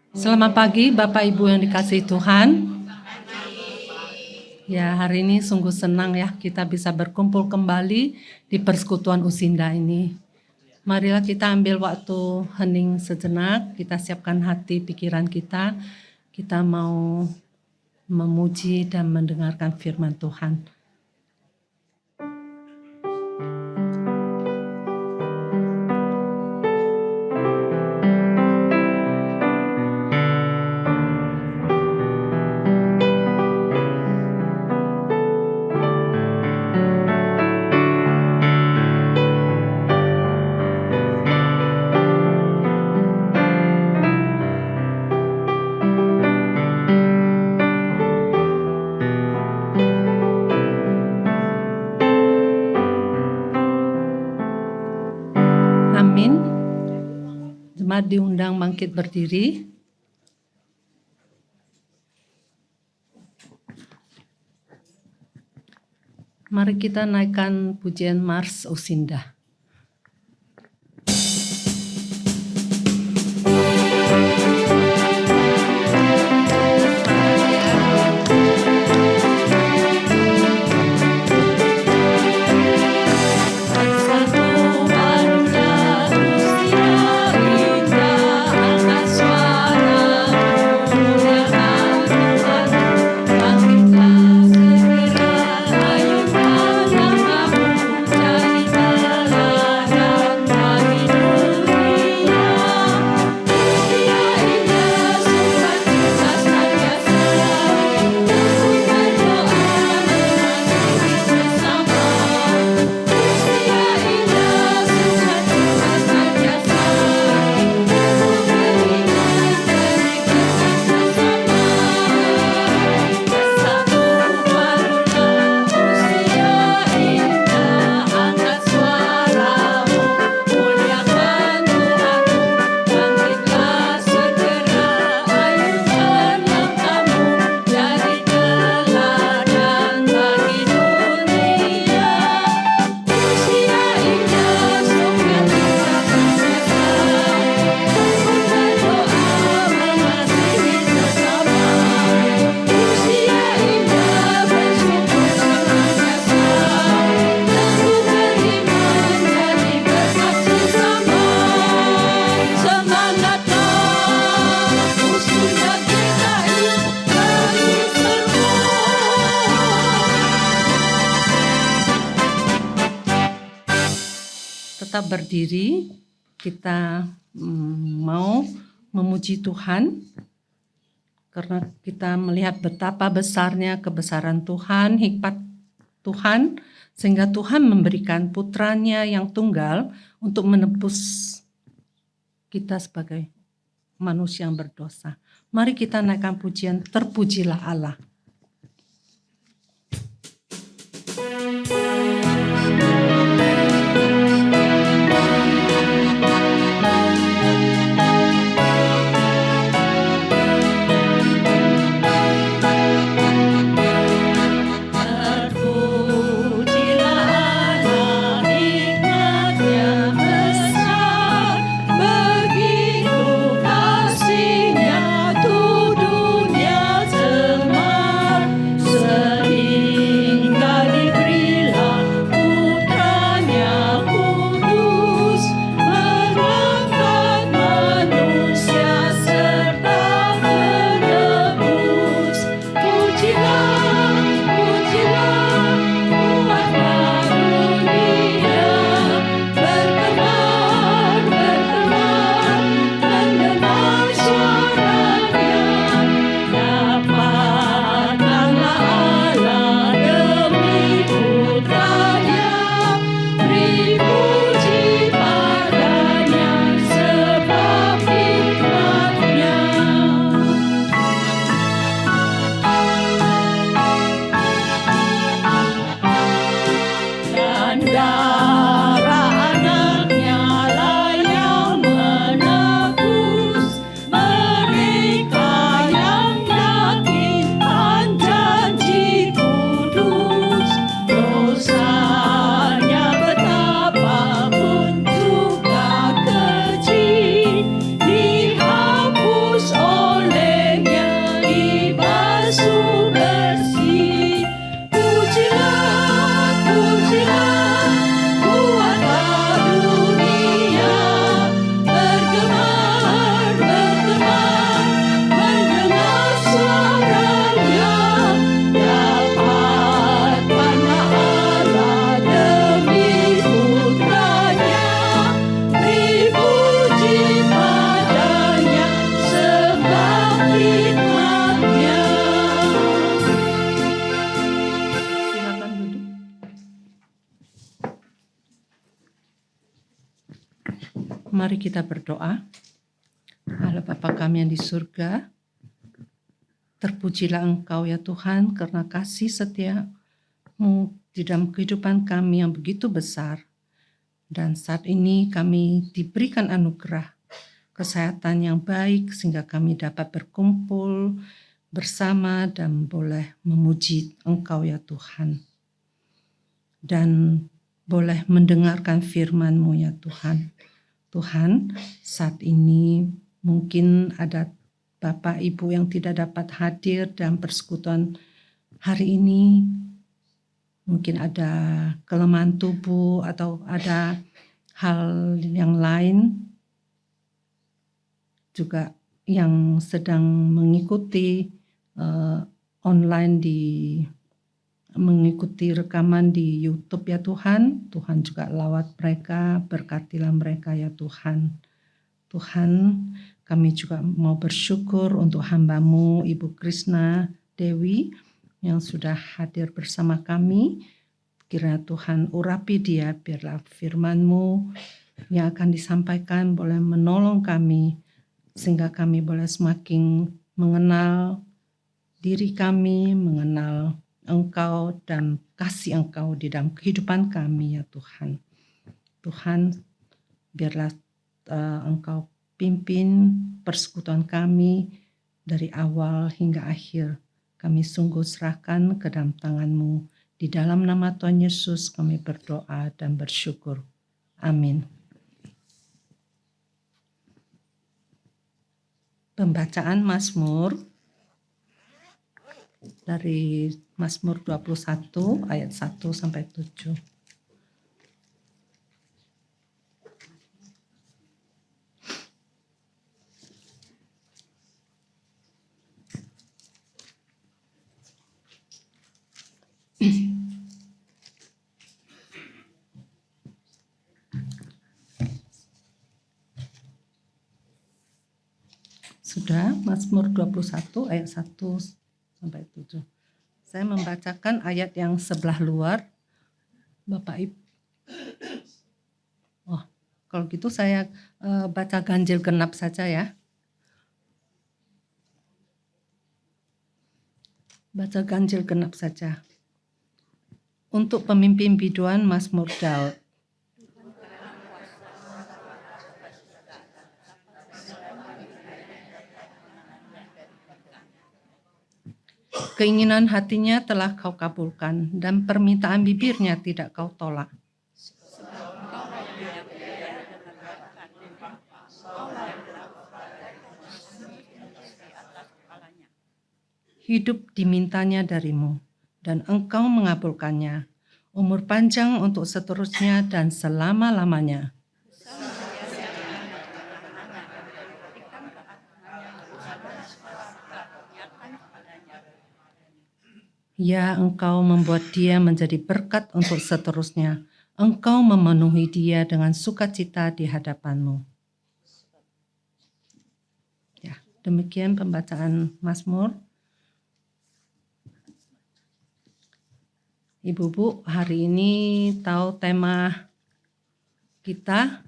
Selamat pagi Bapak Ibu yang dikasihi Tuhan. Ya, hari ini sungguh senang ya kita bisa berkumpul kembali di persekutuan Usinda ini. Marilah kita ambil waktu hening sejenak, kita siapkan hati pikiran kita. Kita mau memuji dan mendengarkan firman Tuhan. Amin. Jemaat diundang bangkit berdiri. Mari kita naikkan pujian Mars Usinda. Tetap berdiri, kita mau memuji Tuhan karena kita melihat betapa besarnya kebesaran Tuhan, hikmat Tuhan, sehingga Tuhan memberikan putranya yang tunggal untuk menebus kita sebagai manusia yang berdosa. Mari kita naikkan pujian, terpujilah Allah. Begitu kasihnya tuh dunia semua. Mari kita berdoa. Allah Bapa kami yang di surga, terpujilah Engkau ya Tuhan karena kasih setia-Mu di dalam kehidupan kami yang begitu besar. Dan saat ini kami diberikan anugerah kesehatan yang baik sehingga kami dapat berkumpul bersama dan boleh memuji Engkau ya Tuhan. Dan boleh mendengarkan firman-Mu ya Tuhan. Tuhan, saat ini mungkin ada Bapak Ibu yang tidak dapat hadir dalam persekutuan hari ini. Mungkin ada kelemahan tubuh atau ada hal yang lain juga yang sedang mengikuti online mengikuti rekaman di YouTube ya Tuhan. Tuhan juga lawat mereka, berkatilah mereka ya Tuhan. Tuhan, kami juga mau bersyukur untuk hamba-Mu Ibu Krisna Dewi yang sudah hadir bersama kami. Kiranya Tuhan urapi dia, biarlah firman-Mu yang akan disampaikan boleh menolong kami, sehingga kami boleh semakin mengenal diri kami, mengenal Engkau dan kasih Engkau di dalam kehidupan kami ya Tuhan. Tuhan, biarlah Engkau pimpin persekutuan kami dari awal hingga akhir. Kami sungguh serahkan ke dalam tangan-Mu. Di dalam nama Tuhan Yesus kami berdoa dan bersyukur. Amin. Pembacaan Mazmur dari Mazmur 21 ayat 1 sampai 7. Sudah, Mazmur 21 ayat 1 sampai 7. Saya membacakan ayat yang sebelah luar. Bapak Ibu. Oh, kalau gitu saya baca ganjil genap saja ya. Baca ganjil genap saja. Untuk pemimpin biduan Mazmur Daud. Keinginan hatinya telah kau kabulkan, dan permintaan bibirnya tidak kau tolak. Hidup dimintanya darimu, dan engkau mengabulkannya. Umur panjang untuk seterusnya dan selama-lamanya. Ya, engkau membuat dia menjadi berkat untuk seterusnya. Engkau memenuhi dia dengan sukacita di hadapan-Mu. Ya, demikian pembacaan Mazmur. Ibu-ibu, hari ini tahu tema kita?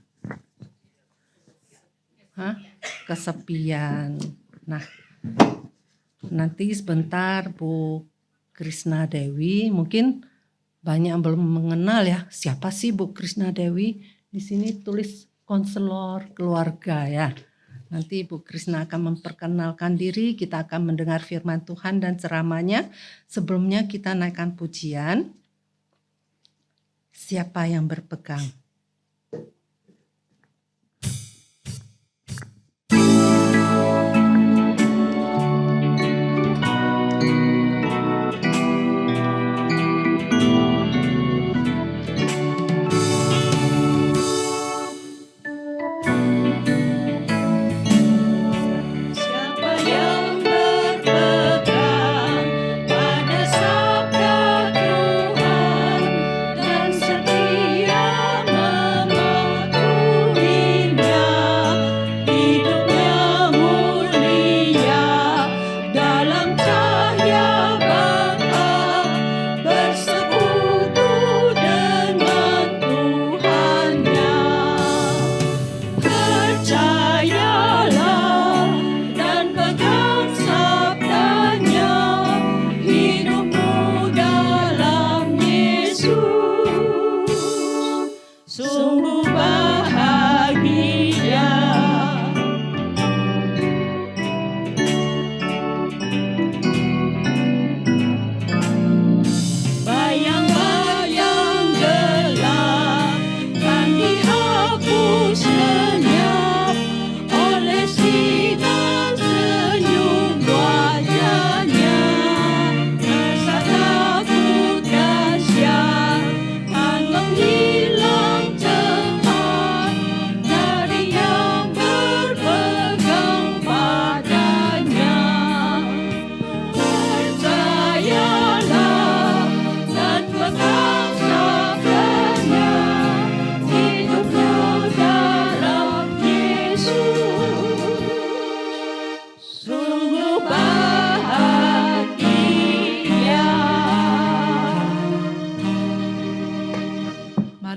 Kesepian. Nah, nanti sebentar Bu Krisna Dewi, mungkin banyak yang belum mengenal ya, siapa sih Bu Krisna Dewi? Di sini tulis konselor keluarga ya. Nanti Bu Krisna akan memperkenalkan diri, kita akan mendengar firman Tuhan dan ceramahnya. Sebelumnya kita naikkan pujian. Siapa yang berpegang? Pada sabda Tuhan dan setia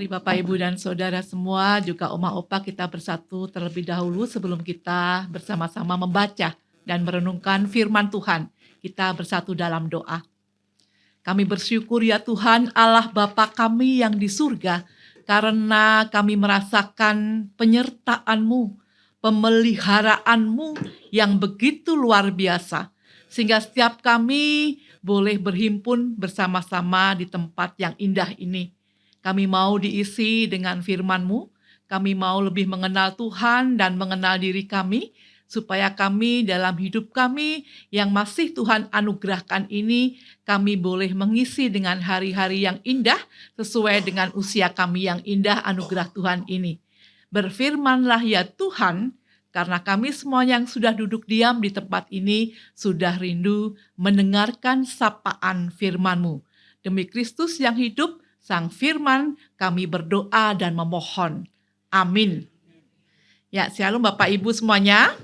Mari Bapak, Ibu, dan Saudara semua, juga Oma Opa, kita bersatu terlebih dahulu sebelum kita bersama-sama membaca dan merenungkan firman Tuhan. Kita bersatu dalam doa. Kami bersyukur ya Tuhan, Allah Bapa kami yang di surga, karena kami merasakan penyertaan-Mu, pemeliharaanmu yang begitu luar biasa, sehingga setiap kami boleh berhimpun bersama-sama di tempat yang indah ini. Kami mau diisi dengan firman-Mu, kami mau lebih mengenal Tuhan dan mengenal diri kami, supaya kami dalam hidup kami yang masih Tuhan anugerahkan ini, kami boleh mengisi dengan hari-hari yang indah, sesuai dengan usia kami yang indah anugerah Tuhan ini. Berfirmanlah ya Tuhan, karena kami semua yang sudah duduk diam di tempat ini, sudah rindu mendengarkan sapaan firman-Mu. Demi Kristus yang hidup, Sang Firman, kami berdoa dan memohon. Amin. Ya, shalom Bapak Ibu semuanya.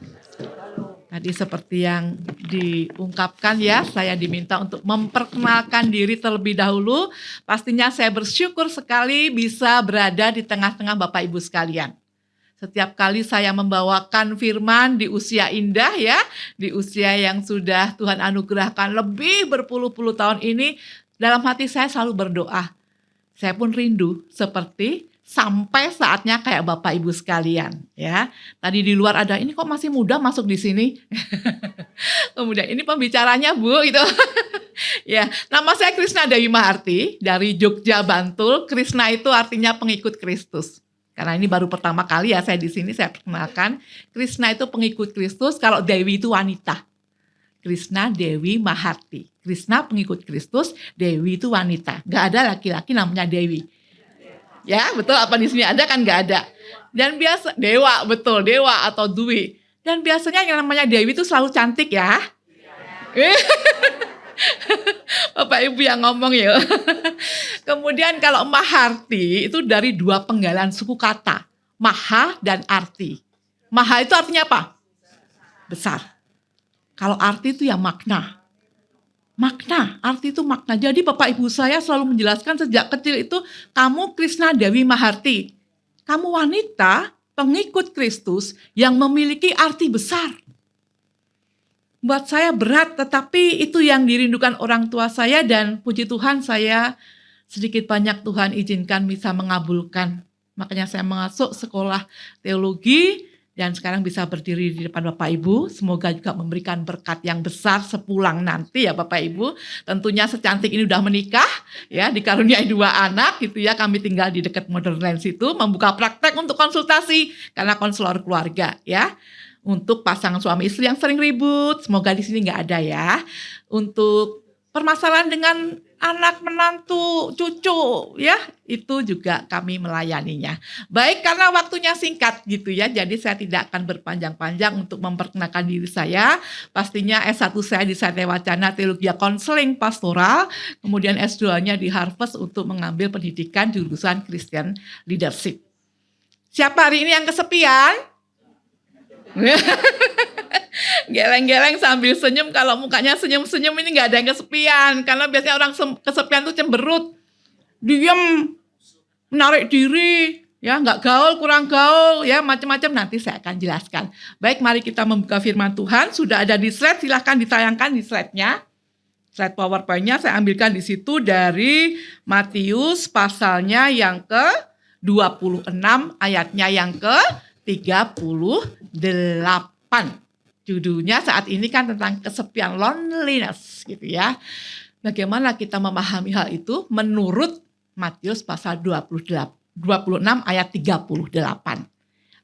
Tadi seperti yang diungkapkan ya, saya diminta untuk memperkenalkan diri terlebih dahulu. Pastinya saya bersyukur sekali bisa berada di tengah-tengah Bapak Ibu sekalian. Setiap kali saya membawakan firman di usia indah ya, di usia yang sudah Tuhan anugerahkan lebih berpuluh-puluh tahun ini, dalam hati saya selalu berdoa. Saya pun rindu seperti sampai saatnya kayak Bapak Ibu sekalian ya. Tadi di luar ada, ini kok masih muda masuk di sini. Kemudian ini pembicaranya Bu gitu. Ya, nama saya Krisna Dewi Maharti dari Jogja Bantul. Krisna itu artinya pengikut Kristus. Karena ini baru pertama kali ya saya di sini, saya perkenalkan. Krisna itu pengikut Kristus, kalau Dewi itu wanita. Krisna Dewi Maharti. Krisna pengikut Kristus, Dewi itu wanita. Gak ada laki-laki namanya Dewi. Ya, betul apa di sini ada kan gak ada. Dan biasa Dewa, betul, Dewa atau Dwi. Dan biasanya yang namanya Dewi itu selalu cantik ya. Bapak Ibu yang ngomong ya. Kemudian kalau Maharti itu dari dua penggalan suku kata. Maha dan Arti. Maha itu artinya apa? Besar. Kalau arti itu ya makna. Makna, arti itu makna. Jadi Bapak Ibu saya selalu menjelaskan sejak kecil itu, kamu Krisna Dewi Maharti. Kamu wanita pengikut Kristus yang memiliki arti besar. Buat saya berat, tetapi itu yang dirindukan orang tua saya, dan puji Tuhan saya sedikit banyak Tuhan izinkan bisa mengabulkan. Makanya saya masuk sekolah teologi, dan sekarang bisa berdiri di depan Bapak Ibu. Semoga juga memberikan berkat yang besar sepulang nanti ya Bapak Ibu. Tentunya secantik ini udah menikah, ya dikaruniai 2 anak gitu ya. Kami tinggal di dekat Modern situ, membuka praktek untuk konsultasi karena konselor keluarga ya. Untuk pasangan suami istri yang sering ribut, semoga di sini nggak ada ya. Untuk permasalahan dengan anak, menantu, cucu ya, itu juga kami melayaninya. Baik, karena waktunya singkat gitu ya, jadi saya tidak akan berpanjang-panjang untuk memperkenalkan diri saya. Pastinya S1 saya di Satya Wacana Teologi Konseling Pastoral, kemudian S2-nya di Harvard untuk mengambil pendidikan jurusan Christian Leadership. Siapa hari ini yang kesepian? Geleng-geleng sambil senyum. Kalau mukanya senyum-senyum ini gak ada yang kesepian. Karena biasanya orang kesepian tuh cemberut, diam, menarik diri, ya gak gaul, kurang gaul, ya macam-macam. Nanti saya akan jelaskan. Baik, mari kita membuka firman Tuhan. Sudah ada di slide, silahkan ditayangkan di slide-nya. Slide PowerPoint-nya saya ambilkan di situ dari Matius pasalnya yang ke-26, ayatnya yang ke-38. Judulnya saat ini kan tentang kesepian, loneliness gitu ya. Bagaimana kita memahami hal itu menurut Matius pasal 26 ayat 38.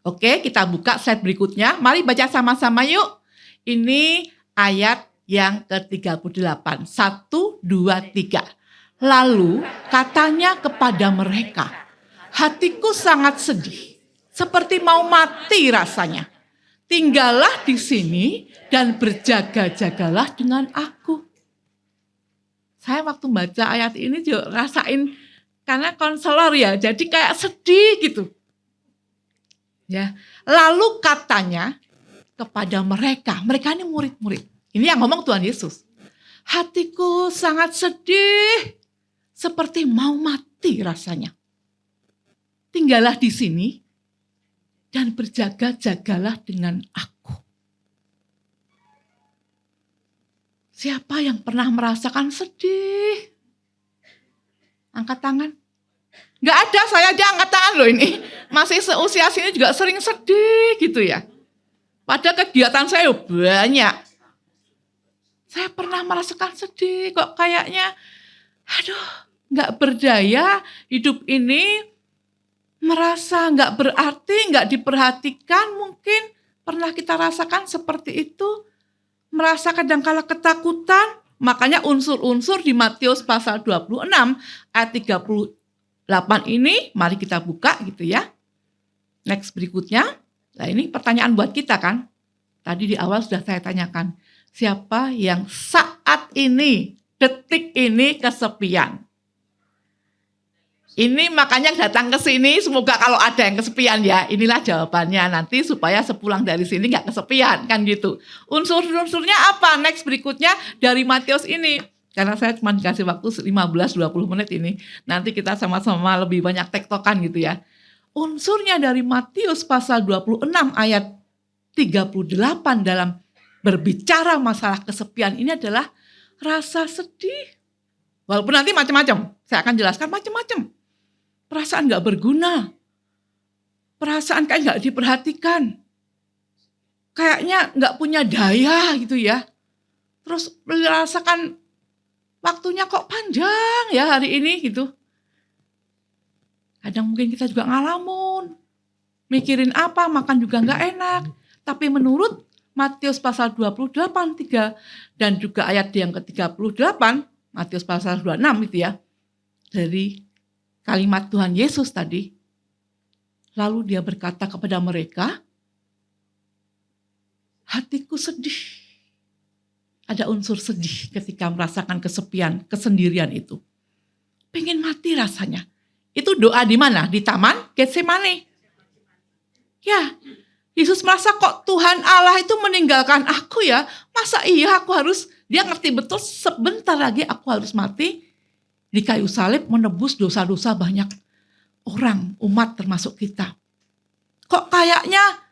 Oke, kita buka slide berikutnya. Mari baca sama-sama yuk. Ini ayat yang ke-38. 1, 2, 3. Lalu katanya kepada mereka, hatiku sangat sedih, seperti mau mati rasanya. Tinggallah di sini dan berjaga-jagalah dengan aku. Saya waktu baca ayat ini juga rasain, karena konselor ya, jadi kayak sedih gitu. Ya, lalu katanya kepada mereka ini murid-murid. Ini yang ngomong Tuhan Yesus. Hatiku sangat sedih, seperti mau mati rasanya. tinggallah di sini dan berjaga-jagalah dengan aku. Siapa yang pernah merasakan sedih? Angkat tangan. Nggak ada, saya aja angkat tangan loh ini. Masih seusia sini juga sering sedih gitu ya. Pada kegiatan saya banyak. Saya pernah merasakan sedih, kok kayaknya, aduh, nggak berdaya hidup ini, merasa nggak berarti, nggak diperhatikan, mungkin pernah kita rasakan seperti itu, merasa kadangkala ketakutan, makanya unsur-unsur di Matius pasal 26 ayat 38 ini, mari kita buka gitu ya. Next berikutnya, nah ini pertanyaan buat kita kan, tadi di awal sudah saya tanyakan, siapa yang saat ini, detik ini kesepian? Ini makanya datang ke sini, semoga kalau ada yang kesepian ya, inilah jawabannya nanti supaya sepulang dari sini nggak kesepian, kan gitu. Unsur-unsurnya apa? Next berikutnya dari Matius ini. Karena saya cuma dikasih waktu 15-20 menit ini, nanti kita sama-sama lebih banyak tektokan gitu ya. Unsurnya dari Matius pasal 26 ayat 38 dalam berbicara masalah kesepian ini adalah rasa sedih. Walaupun nanti macam-macam, saya akan jelaskan macam-macam. Perasaan gak berguna, perasaan kayak gak diperhatikan, kayaknya gak punya daya gitu ya. Terus merasakan waktunya kok panjang ya hari ini gitu. Kadang mungkin kita juga ngalamun, mikirin apa, makan juga gak enak. Tapi menurut Matius pasal 28:3 dan juga ayat yang ke-38, Matius pasal 26 itu ya, dari kalimat Tuhan Yesus tadi, lalu dia berkata kepada mereka, hatiku sedih. Ada unsur sedih ketika merasakan kesepian, kesendirian itu. Pengen mati rasanya. Itu doa di mana? Di Taman Getsemani. Ya, Yesus merasa kok Tuhan Allah itu meninggalkan aku ya. Masa iya aku harus, dia ngerti betul sebentar lagi aku harus mati di kayu salib menebus dosa-dosa banyak orang, umat termasuk kita. Kok kayaknya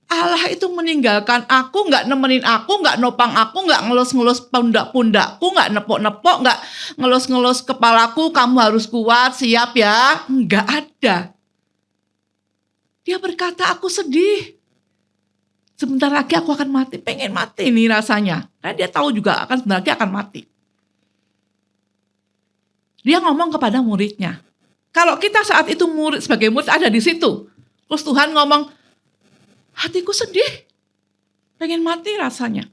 Allah itu meninggalkan aku, gak nemenin aku, gak nopang aku, gak ngelus-ngelus pundak-pundakku, gak nepok-nepok, gak ngelus-ngelus kepalaku, kamu harus kuat, siap ya. Gak ada. Dia berkata, aku sedih. Sebentar lagi aku akan mati, pengen mati nih rasanya. Karena dia tahu juga akan sebentar lagi akan mati. Dia ngomong kepada muridnya. Kalau kita saat itu murid sebagai murid ada di situ. Terus Tuhan ngomong, hatiku sedih. Pengen mati rasanya.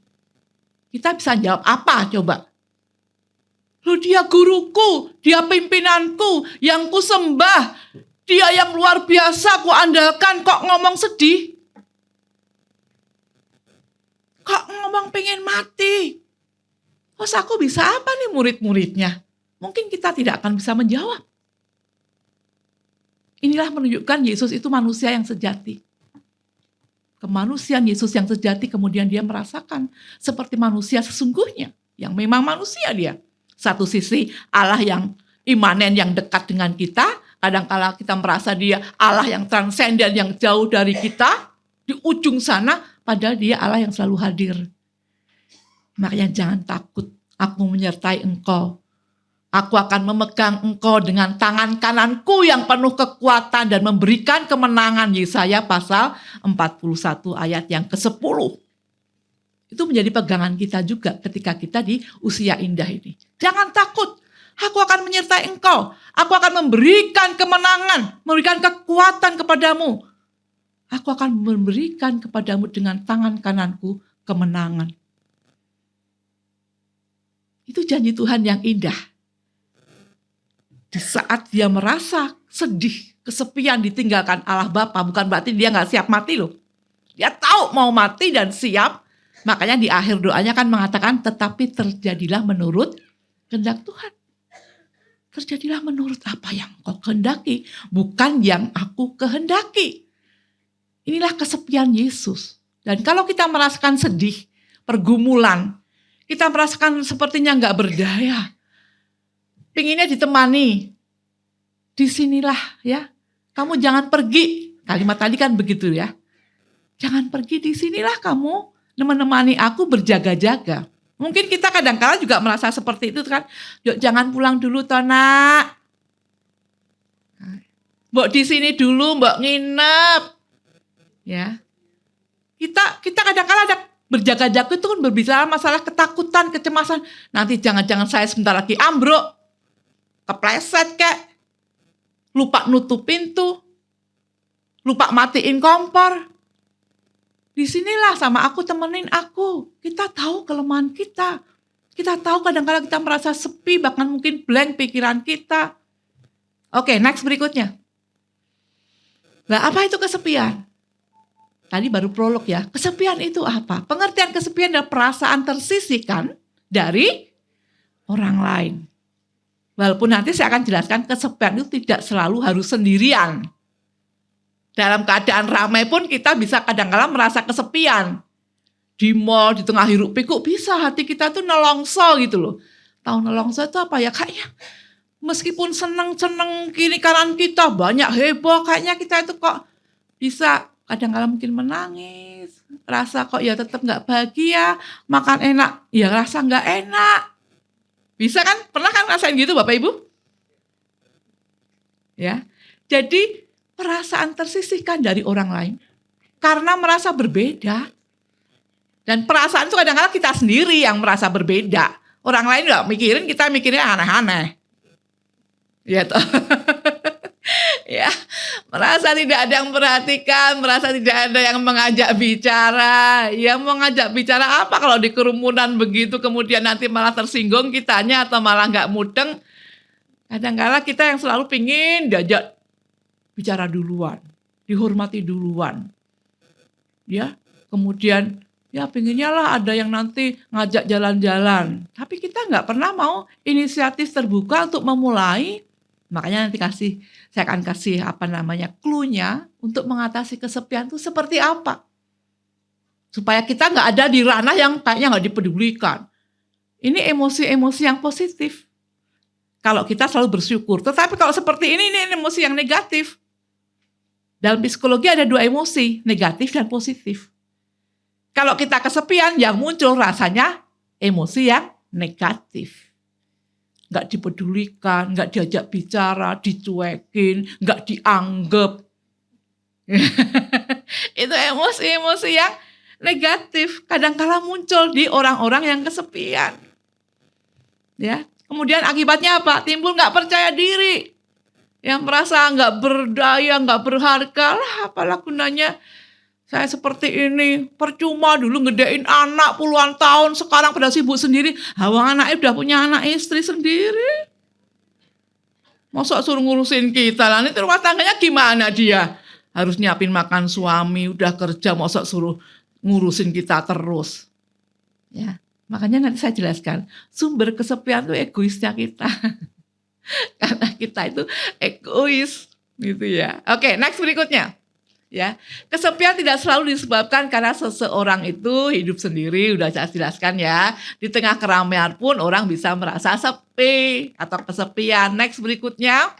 Kita bisa jawab apa coba? Loh dia guruku, dia pimpinanku, yang ku sembah. Dia yang luar biasa ku andalkan, kok ngomong sedih? Kok ngomong pengen mati? Terus aku bisa apa nih murid-muridnya? Mungkin kita tidak akan bisa menjawab. Inilah menunjukkan Yesus itu manusia yang sejati. Kemanusiaan Yesus yang sejati kemudian dia merasakan seperti manusia sesungguhnya. Yang memang manusia dia. Satu sisi Allah yang imanen yang dekat dengan kita. Kadang-kala kita merasa dia Allah yang transenden yang jauh dari kita. Di ujung sana padahal dia Allah yang selalu hadir. Makanya jangan takut. Aku menyertai engkau. Aku akan memegang engkau dengan tangan kananku yang penuh kekuatan dan memberikan kemenangan. Yesaya pasal 41 ayat yang ke-10. Itu menjadi pegangan kita juga ketika kita di usia indah ini. Jangan takut, aku akan menyertai engkau. Aku akan memberikan kemenangan, memberikan kekuatan kepadamu. Aku akan memberikan kepadamu dengan tangan kananku kemenangan. Itu janji Tuhan yang indah. Di saat dia merasa sedih, kesepian, ditinggalkan Allah Bapa, bukan berarti dia gak siap mati loh. Dia tahu mau mati dan siap. Makanya di akhir doanya kan mengatakan, tetapi terjadilah menurut kehendak Tuhan. Terjadilah menurut apa yang kau kehendaki, bukan yang aku kehendaki. Inilah kesepian Yesus. Dan kalau kita merasakan sedih, pergumulan, kita merasakan sepertinya gak berdaya, pinginnya ditemani. Disinilah ya, Kamu jangan pergi. Kalimat tadi kan begitu ya. Jangan pergi, di sinilah kamu menemani aku berjaga-jaga. Mungkin kita kadang-kala juga merasa seperti itu kan. Yuk jangan pulang dulu toh nak. Mbok di sini dulu, mbok nginep. Ya. Kita kadang-kala ada berjaga-jaga itu kan berbicara masalah ketakutan, kecemasan. Nanti jangan-jangan saya sebentar lagi ambruk. Kepleset kek. Lupa nutup pintu. Lupa matiin kompor. Disinilah sama aku, temenin aku. Kita tahu kelemahan kita. Kita tahu kadang-kadang kita merasa sepi, bahkan mungkin blank pikiran kita. Oke, next berikutnya. Nah, apa itu kesepian? Tadi baru prolog ya. Kesepian itu apa? Pengertian kesepian adalah perasaan tersisihkan dari orang lain. Walaupun nanti saya akan jelaskan kesepian itu tidak selalu harus sendirian. Dalam keadaan ramai pun kita bisa kadang-kadang merasa kesepian. Di mall, di tengah hiruk pikuk bisa hati kita tuh nelongso gitu loh. Tahu nelongso itu apa ya? Kayaknya meskipun seneng-seneng kiri kanan kita banyak heboh, kayaknya kita itu kok bisa kadang-kadang mungkin menangis. Rasa kok ya tetap gak bahagia, makan enak, ya rasa gak enak. Bisa kan? Pernah kan ngerasain gitu Bapak Ibu? Ya, jadi perasaan tersisihkan dari orang lain karena merasa berbeda. Dan perasaan itu kadang-kadang kita sendiri yang merasa berbeda. Orang lain nggak mikirin, kita mikirnya aneh-aneh. Ya toh. Ya, merasa tidak ada yang perhatikan, merasa tidak ada yang mengajak bicara. Ya mau ngajak bicara apa kalau di kerumunan begitu kemudian nanti malah tersinggung kitanya atau malah nggak mudeng. Kadang-kadang kita yang selalu pingin diajak bicara duluan, dihormati duluan. Ya, kemudian ya pinginnya lah ada yang nanti ngajak jalan-jalan. Tapi kita nggak pernah mau inisiatif terbuka untuk memulai. Makanya nanti saya akan kasih clue-nya untuk mengatasi kesepian itu seperti apa. Supaya kita nggak ada di ranah yang kayaknya nggak dipedulikan. Ini emosi-emosi yang positif. Kalau kita selalu bersyukur. Tetapi kalau seperti ini emosi yang negatif. Dalam psikologi ada 2 emosi, negatif dan positif. Kalau kita kesepian, yang muncul rasanya emosi yang negatif. Nggak dipedulikan, nggak diajak bicara, dicuekin, nggak dianggap. Itu emosi-emosi yang negatif. Kadang-kala muncul di orang-orang yang kesepian. Ya, kemudian akibatnya apa? Timbul nggak percaya diri. Yang merasa nggak berdaya, nggak berharga, lah apalah gunanya saya seperti ini. Percuma dulu ngedein anak puluhan tahun, sekarang pada sibuk sendiri. Awang anaknya udah punya anak istri sendiri. Masa suruh ngurusin kita, lah nanti rumah tangganya gimana dia? Harus nyiapin makan suami, udah kerja, masa suruh ngurusin kita terus. Ya, makanya nanti saya jelaskan, sumber kesepian itu egoisnya kita. Karena kita itu egois gitu ya. Oke, next berikutnya. Ya, kesepian tidak selalu disebabkan karena seseorang itu hidup sendiri, udah saya jelaskan ya. Di tengah keramaian pun orang bisa merasa sepi atau kesepian. Next berikutnya.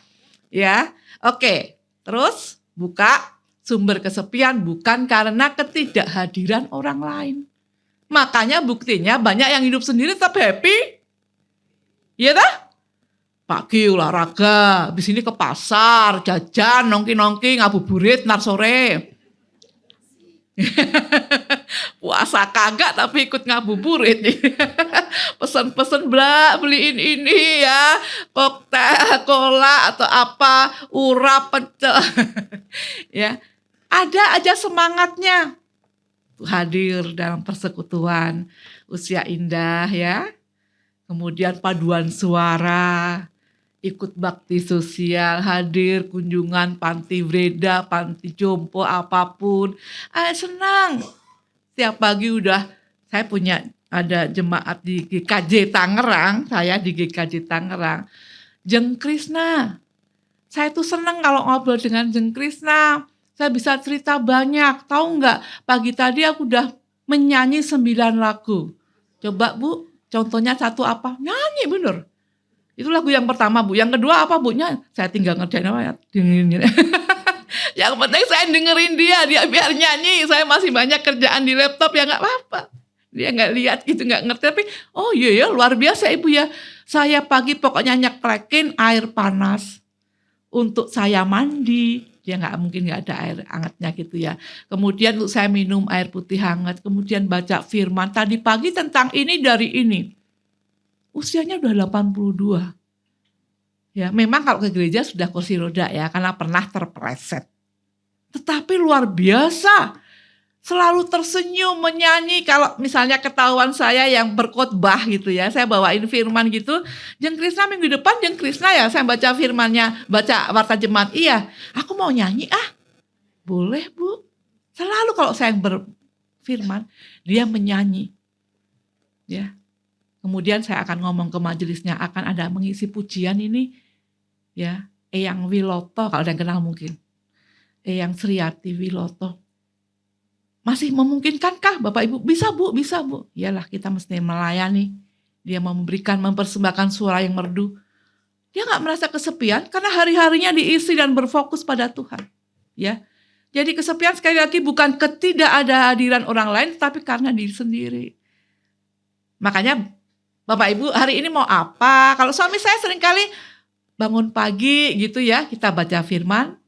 Ya. Oke, terus buka sumber kesepian bukan karena ketidakhadiran orang lain. Makanya buktinya banyak yang hidup sendiri tetap happy. Iya dah? Pagi olahraga, habis ini ke pasar, jajan, nongki-nongki, ngabuburit, ntar sore. Puasa kagak tapi ikut ngabuburit. Pesen-pesen beliin ini ya, koktail, cola atau apa, urap, pecel. Ya, ada aja semangatnya. Hadir dalam persekutuan usia indah ya. Kemudian paduan suara, ikut bakti sosial, hadir kunjungan panti breda, panti jompo, apapun. Senang. Tiap pagi saya ada jemaat di GKJ Tangerang, saya di GKJ Tangerang. Jeng Krisna. Saya tuh senang kalau ngobrol dengan Jeng Krisna. Saya bisa cerita banyak. Tahu nggak, pagi tadi aku udah menyanyi 9 lagu. Coba Bu, contohnya satu apa? Nyanyi bener. Itu lagu yang pertama Bu. Yang kedua apa Bu? Saya tinggal ngerjain apa ya? Yang penting saya dengerin dia biar nyanyi. Saya masih banyak kerjaan di laptop, ya nggak apa-apa. Dia nggak lihat gitu, nggak ngerti. Tapi oh iya ya, luar biasa Ibu ya. Saya pagi pokoknya nyekrekin air panas untuk saya mandi. Dia mungkin nggak ada air hangatnya gitu ya. Kemudian untuk saya minum air putih hangat. Kemudian baca firman. Tadi pagi tentang ini dari ini. Usianya udah 82. Ya, memang kalau ke gereja sudah kursi roda ya, karena pernah terpeleset. Tetapi luar biasa, selalu tersenyum, menyanyi. Kalau misalnya ketahuan saya yang berkhotbah gitu ya, saya bawain firman gitu, Jeng Krisna minggu depan, Jeng Krisna ya, saya baca firmannya, baca warta jemaat, iya, aku mau nyanyi boleh Bu. Selalu kalau saya berfirman, dia menyanyi. Ya. Kemudian saya akan ngomong ke majelisnya, akan ada mengisi pujian ini, ya, Eyang Wiloto, kalau ada yang kenal mungkin, Eyang Sriati Wiloto. Masih memungkinkankah Bapak Ibu? Bisa Bu, bisa Bu. Iyalah, kita mesti melayani. Dia memberikan, mempersembahkan suara yang merdu. Dia nggak merasa kesepian karena hari-harinya diisi dan berfokus pada Tuhan. Ya, jadi kesepian sekali lagi bukan ketidakadahadiran orang lain, tapi karena diri sendiri. Makanya Bapak Ibu hari ini mau apa? Kalau suami saya seringkali bangun pagi gitu ya, kita baca firman,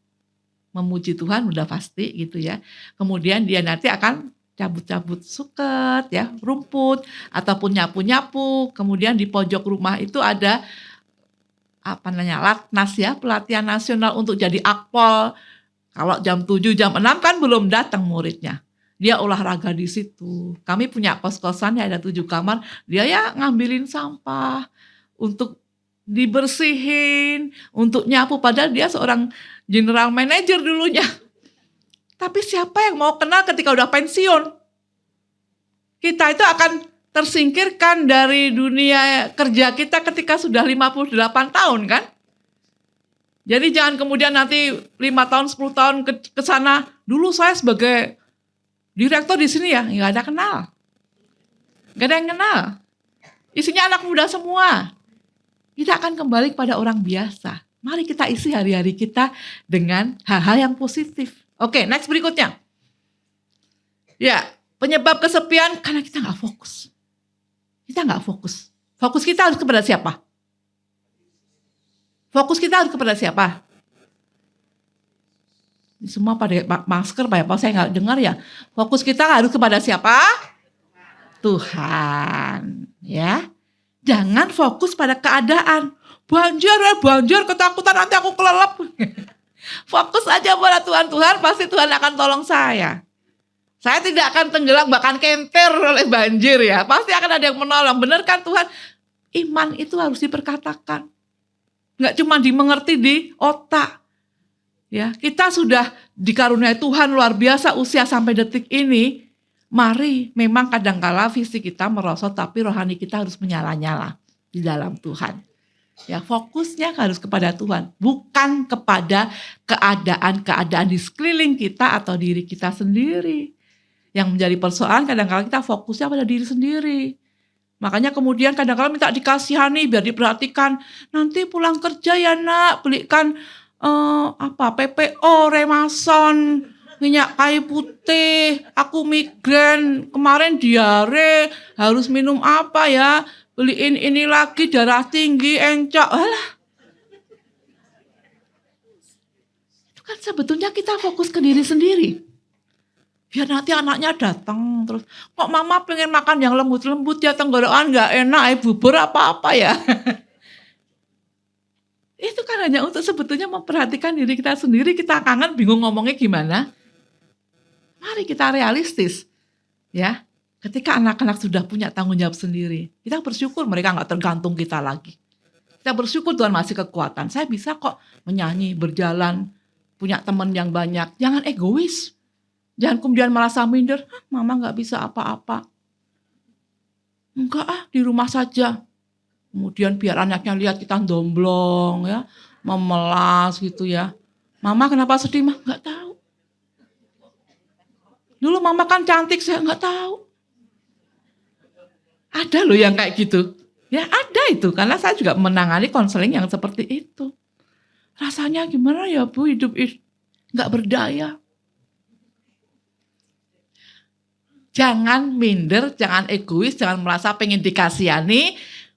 memuji Tuhan udah pasti gitu ya. Kemudian dia nanti akan cabut-cabut suket ya, rumput ataupun nyapu-nyapu. Kemudian di pojok rumah itu ada Latnas ya, pelatihan nasional untuk jadi akpol. Kalau jam 7, jam 6 kan belum datang muridnya. Dia olahraga di situ. Kami punya kos-kosan ya, ada 7 kamar. Dia ya ngambilin sampah untuk dibersihin, untuk nyapu. Padahal dia seorang general manager dulunya. Tapi siapa yang mau kenal ketika udah pensiun? Kita itu akan tersingkirkan dari dunia kerja kita ketika sudah 58 tahun kan? Jadi jangan kemudian nanti 5 tahun, 10 tahun ke sana. Dulu saya sebagai direktur di sini ya, nggak ada kenal. Nggak ada yang kenal. Isinya anak muda semua. Kita akan kembali kepada orang biasa. Mari kita isi hari-hari kita dengan hal-hal yang positif. Oke, next berikutnya. Ya, penyebab kesepian karena kita nggak fokus. Kita nggak fokus. Fokus kita harus kepada siapa? Fokus kita harus kepada siapa? Semua pada masker, Pak, saya nggak dengar ya. Fokus kita harus kepada siapa? Tuhan, ya. Jangan fokus pada keadaan. Banjir, ketakutan nanti aku kelelep. Fokus aja pada Tuhan. Tuhan pasti Tuhan akan tolong saya. Saya tidak akan tenggelam, bahkan kenter oleh banjir ya. Pasti akan ada yang menolong. Benar kan Tuhan? Iman itu harus diperkatakan. Nggak cuma dimengerti di otak. Ya, kita sudah dikaruniai Tuhan luar biasa usia sampai detik ini. Mari, memang kadangkala fisik kita merosot, tapi rohani kita harus menyala-nyala di dalam Tuhan. Ya, fokusnya harus kepada Tuhan, bukan kepada keadaan-keadaan di sekeliling kita atau diri kita sendiri. Yang menjadi persoalan kadangkala kita fokusnya pada diri sendiri. Makanya kemudian kadangkala minta dikasihani biar diperhatikan. Nanti pulang kerja ya nak, belikan PPO, Remason, minyak kayu putih, aku migren, kemarin diare, harus minum apa ya, beliin ini lagi, darah tinggi, encok, alah. Itu kan sebetulnya kita fokus ke diri sendiri. Biar nanti anaknya datang, terus kok mama pengen makan yang lembut-lembut ya, tenggorokan gak enak, bubur apa-apa ya. Itu kan hanya untuk sebetulnya memperhatikan diri kita sendiri, kita kangen bingung ngomongnya gimana. Mari kita realistis. Ya, ketika anak-anak sudah punya tanggung jawab sendiri, kita bersyukur mereka gak tergantung kita lagi. Kita bersyukur Tuhan masih kekuatan. Saya bisa kok menyanyi, berjalan, punya teman yang banyak. Jangan egois. Jangan kemudian merasa minder, mama gak bisa apa-apa. Enggak di rumah saja. Kemudian biar anaknya lihat kita domblong ya, memelas gitu ya. Mama kenapa sedih mah? Nggak tahu. Dulu mama kan cantik, saya nggak tahu. Ada loh yang kayak gitu. Ya ada itu, karena saya juga menangani konseling yang seperti itu. Rasanya gimana ya Bu hidup nggak berdaya. Jangan minder, jangan egois, jangan merasa pengen dikasihani.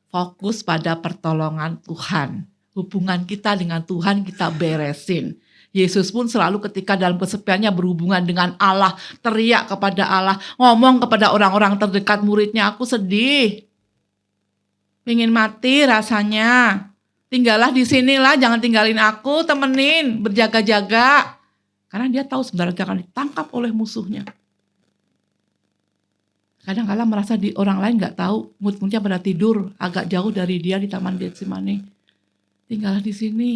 Fokus pada pertolongan Tuhan. Hubungan kita dengan Tuhan kita beresin. Yesus pun selalu ketika dalam kesepiannya berhubungan dengan Allah, teriak kepada Allah, ngomong kepada orang-orang terdekat muridnya, aku sedih, pengen mati rasanya, tinggallah di sinilah, jangan tinggalin aku, temenin, berjaga-jaga, karena dia tahu sebentar lagi akan ditangkap oleh musuhnya. Kadang-kadang merasa di orang lain nggak tahu, murid-muridnya pada tidur agak jauh dari dia di Taman Getsemani, tinggallah di sini.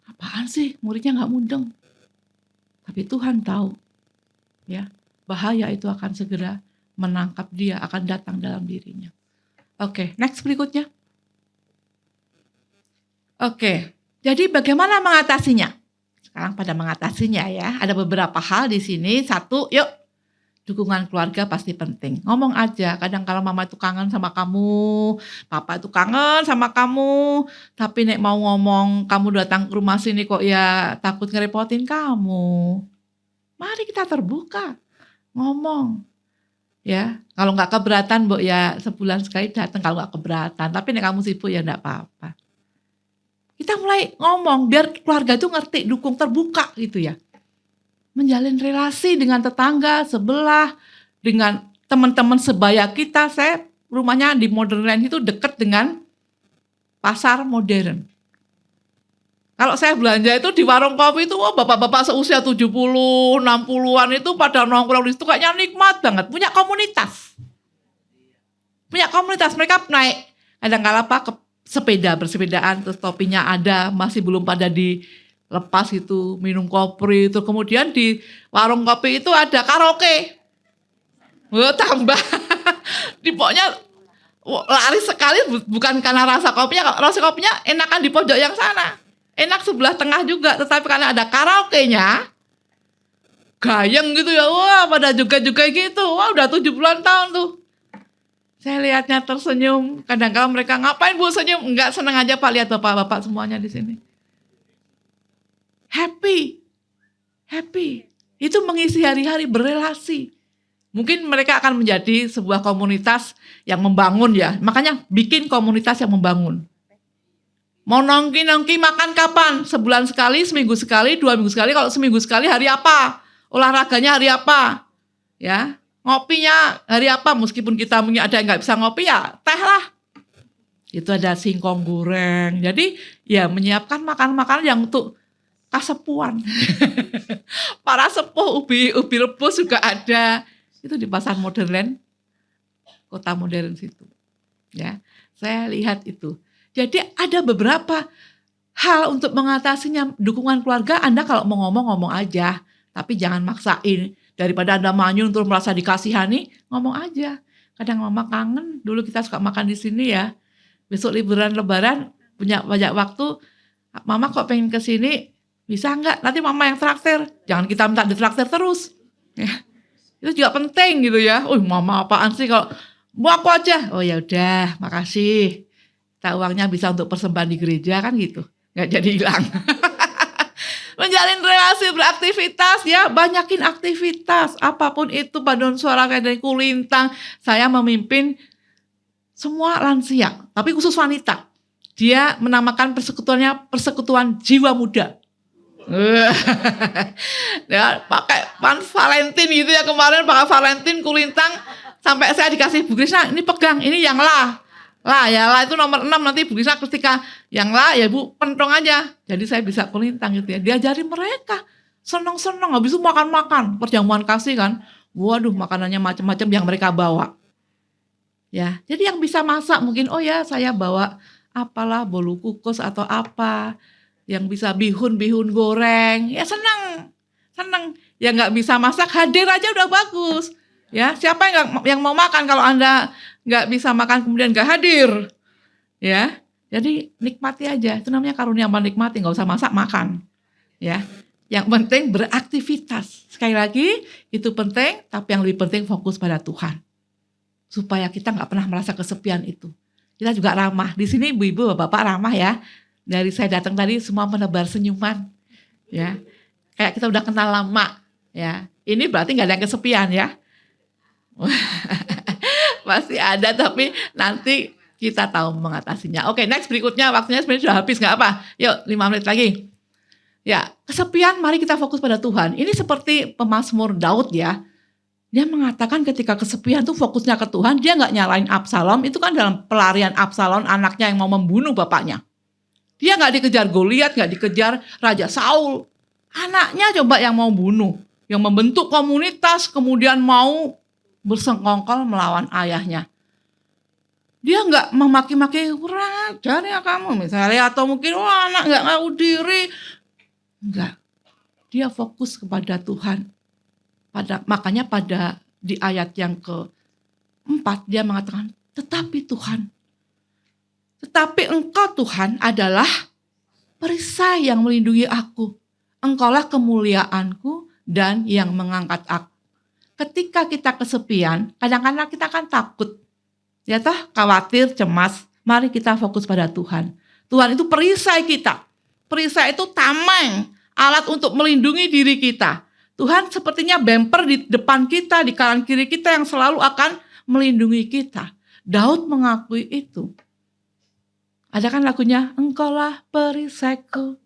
Apaan sih, muridnya nggak mudeng. Tapi Tuhan tahu, ya, bahaya itu akan segera menangkap dia, akan datang dalam dirinya. Oke, next berikutnya. Oke, jadi bagaimana mengatasinya? Sekarang pada mengatasinya ya, ada beberapa hal di sini. Satu, yuk, dukungan keluarga pasti penting. Ngomong aja, kadang kalau mama itu kangen sama kamu, papa itu kangen sama kamu, tapi nek mau ngomong kamu datang ke rumah sini kok ya takut ngerepotin kamu. Mari kita terbuka, ngomong. Ya, kalau nggak keberatan, Mbok, ya sebulan sekali datang kalau nggak keberatan. Tapi nek kamu sibuk ya enggak apa-apa. Kita mulai ngomong biar keluarga itu ngerti, dukung, terbuka gitu ya. Menjalin relasi dengan tetangga sebelah, dengan teman-teman sebaya kita. Saya rumahnya di Modern Land itu dekat dengan pasar modern. Kalau saya belanja itu di warung kopi itu, bapak-bapak seusia 70, 60-an itu pada nongkrong di situ kayaknya nikmat banget. Punya komunitas. Punya komunitas, mereka naik kadang-kala ke sepeda, bersepedaan, terus topinya ada, masih belum pada dilepas itu, minum kopi itu. Kemudian di warung kopi itu ada karaoke. Tambah. Di pokoknya laris sekali, bukan karena rasa kopinya enakan di pojok yang sana. Enak sebelah tengah juga, tetapi karena ada karaoke-nya, gayeng gitu ya, wah pada juga-juga gitu, wah udah 70-an tahun tuh. Saya lihatnya tersenyum, kadang-kadang mereka ngapain Bu senyum? Enggak, seneng aja Pak lihat bapak-bapak semuanya di sini. Happy. Itu mengisi hari-hari berelasi. Mungkin mereka akan menjadi sebuah komunitas yang membangun ya, makanya bikin komunitas yang membangun. Mau nongki makan kapan? Sebulan sekali, seminggu sekali, 2 minggu sekali. Kalau seminggu sekali hari apa? Olahraganya hari apa? Ya, ngopinya hari apa? Meskipun kita mungkin ada yang nggak bisa ngopi ya teh lah. Itu ada singkong goreng. Jadi ya menyiapkan makanan-makanan yang untuk kasepuan. Para sepuh ubi rebus juga ada. Itu di pasar Modern Land, kota modern situ. Ya, saya lihat itu. Jadi ada beberapa hal untuk mengatasinya. Dukungan keluarga, Anda kalau mau ngomong aja, tapi jangan maksain. Daripada Anda manyun terus merasa dikasihani, ngomong aja. Kadang mama kangen, dulu kita suka makan di sini ya. Besok liburan lebaran, punya banyak waktu, mama kok pengen ke sini, bisa enggak? Nanti mama yang traktir. Jangan kita minta ditraktir terus. Ya. Itu juga penting gitu ya. Mama apaan sih kalau mau aku aja. Oh ya udah, makasih. Uangnya bisa untuk persembahan di gereja kan gitu, nggak jadi hilang. Menjalin relasi, beraktivitas ya, banyakin aktivitas apapun itu, paduan suara kayak dari kulintang. Saya memimpin semua lansia, tapi khusus wanita. Dia menamakan persekutuannya persekutuan jiwa muda. Ya, pakai Pan Valentine gitu ya, kemarin pakai Valentine kulintang sampai saya dikasih Bu Krisna, ini pegang, ini yang lah itu nomor 6, nanti Bu Krisna ketika yang lah ya Bu pentong aja. Jadi saya bisa kulintang gitu ya. Diajari mereka seneng-seneng, habis itu makan-makan, perjamuan kasih kan. Waduh, makanannya macam-macam yang mereka bawa. Ya, jadi yang bisa masak mungkin saya bawa apalah bolu kukus atau apa. Yang bisa bihun goreng, ya seneng. Ya nggak bisa masak, hadir aja udah bagus. Ya, siapa yang mau makan kalau Anda nggak bisa makan kemudian nggak hadir? Ya, jadi nikmati aja. Itu namanya karunia menikmati, nggak usah masak, makan. Ya, yang penting beraktivitas. Sekali lagi itu penting, tapi yang lebih penting fokus pada Tuhan. Supaya kita nggak pernah merasa kesepian itu. Kita juga ramah. Di sini ibu-ibu, bapak ramah ya. Dari saya datang tadi semua menebar senyuman. Ya. kayak kita udah kenal lama ya. Ini berarti nggak ada yang kesepian ya. Masih ada, tapi nanti kita tahu mengatasinya. Oke, next berikutnya, waktunya sebenarnya sudah habis, nggak apa. Yuk, 5 menit lagi. Ya, kesepian, mari kita fokus pada Tuhan. Ini seperti pemazmur Daud ya. Dia mengatakan ketika kesepian tuh fokusnya ke Tuhan, dia nggak nyalain Absalom. Itu kan dalam pelarian Absalom, anaknya yang mau membunuh bapaknya. Dia nggak dikejar Goliat, nggak dikejar Raja Saul. Anaknya coba yang mau bunuh, yang membentuk komunitas, kemudian mau bersengkongkol melawan ayahnya. Dia nggak memaki-maki, kurang ajar ya kamu misalnya, atau mungkin wah anak nggak ngaku diri. Enggak. Dia fokus kepada Tuhan. Makanya pada di ayat yang ke-4 dia mengatakan, tetapi Tuhan, tetapi Engkau Tuhan adalah perisai yang melindungi aku. Engkaulah kemuliaanku dan yang mengangkat aku. Ketika kita kesepian, kadang-kadang kita akan takut. Ya toh, khawatir, cemas. Mari kita fokus pada Tuhan. Tuhan itu perisai kita. Perisai itu tameng, alat untuk melindungi diri kita. Tuhan sepertinya bumper di depan kita, di kanan kiri kita yang selalu akan melindungi kita. Daud mengakui itu. Ada kan lagunya, Engkaulah perisaiku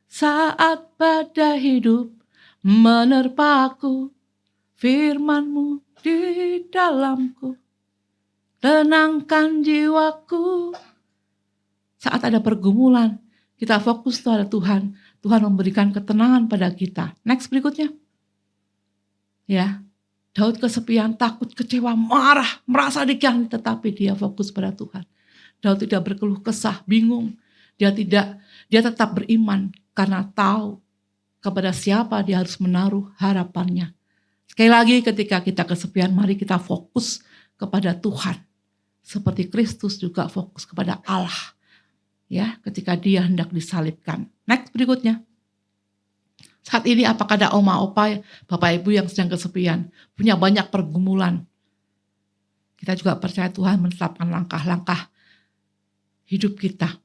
saat badai hidup menerpaku, firman-Mu di dalamku, tenangkan jiwaku. Saat ada pergumulan, kita fokus pada Tuhan. Tuhan memberikan ketenangan pada kita. Next berikutnya. Ya, Daud kesepian, takut, kecewa, marah, merasa dikhianati, tetapi dia fokus pada Tuhan. Daud tidak berkeluh kesah, bingung. Dia tetap beriman karena tahu kepada siapa dia harus menaruh harapannya. Sekali lagi ketika kita kesepian, mari kita fokus kepada Tuhan. Seperti Kristus juga fokus kepada Allah. Ya, ketika dia hendak disalibkan. Next berikutnya. Saat ini apakah ada oma opa, bapak ibu yang sedang kesepian, punya banyak pergumulan. Kita juga percaya Tuhan menetapkan langkah-langkah hidup kita.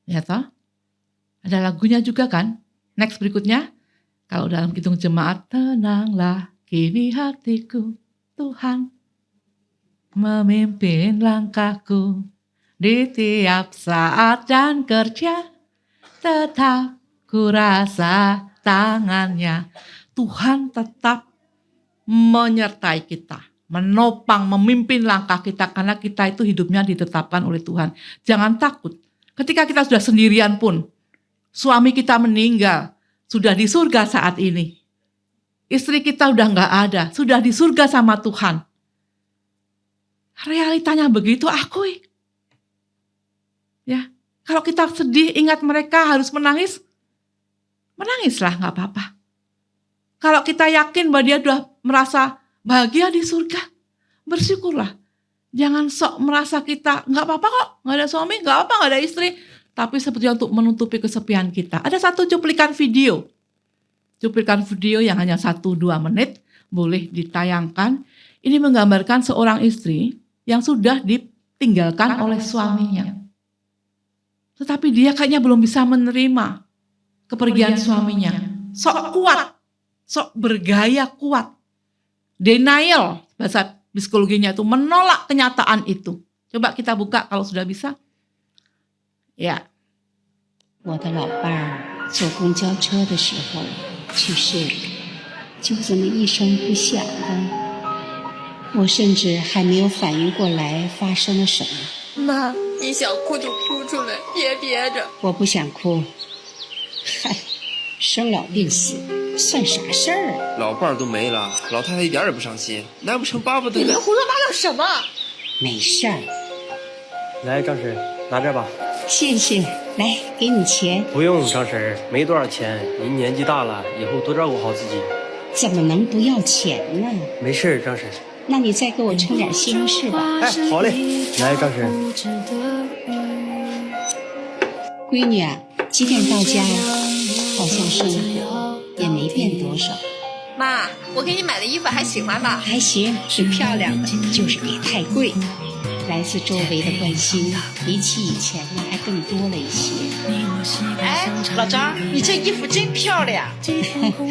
Ya toh? Ada lagunya juga kan? Next berikutnya. Kalau dalam Kidung Jemaat, tenanglah kini hatiku, Tuhan memimpin langkahku di tiap saat dan kerja, tetap ku rasa tangannya. Tuhan tetap menyertai kita, menopang, memimpin langkah kita, karena kita itu hidupnya ditetapkan oleh Tuhan. Jangan takut. Ketika kita sudah sendirian pun, suami kita meninggal, sudah di surga saat ini. Istri kita udah gak ada, sudah di surga sama Tuhan. Realitanya begitu, akui. Ya, kalau kita sedih, ingat mereka harus menangis, menangislah, gak apa-apa. Kalau kita yakin bahwa dia sudah merasa bahagia di surga, bersyukurlah. Jangan sok merasa kita gak apa-apa kok, gak ada suami, gak apa, gak ada istri. Tapi sebetulnya untuk menutupi kesepian kita. Ada satu cuplikan video. Cuplikan video yang hanya 1-2 menit, boleh ditayangkan. Ini menggambarkan seorang istri yang sudah ditinggalkan oleh suaminya. Tetapi dia kayaknya belum bisa menerima kepergian suaminya. Sok kuat, sok bergaya kuat. Denial, bahasa psikologinya itu menolak kenyataan itu. Coba kita buka kalau sudah bisa. Ya. 我的老伴儿坐公交车的时候去世了，就这么一声不响的，我甚至还没有反应过来发生了什么。妈，你想哭就哭出来，别憋着。我不想哭，嗨，生老病死算啥事儿啊？老伴儿都没了，老太太一点也不伤心，难不成巴不得你们胡说八道什么？没事儿，来，张婶，拿着吧。谢谢，来给你钱。不用，张婶，没多少钱。您年纪大了，以后多照顾好自己。怎么能不要钱呢？没事，张婶。那你再给我称点西红柿吧。哎，好嘞，来，张婶。闺女啊，几点到家呀？好像生活也没变多少。妈，我给你买的衣服还喜欢吧？还行，是漂亮的，就是别太贵。来自周围的关心，比起以前呢还更多了一些。哎，老张，你这衣服真漂亮。不过偶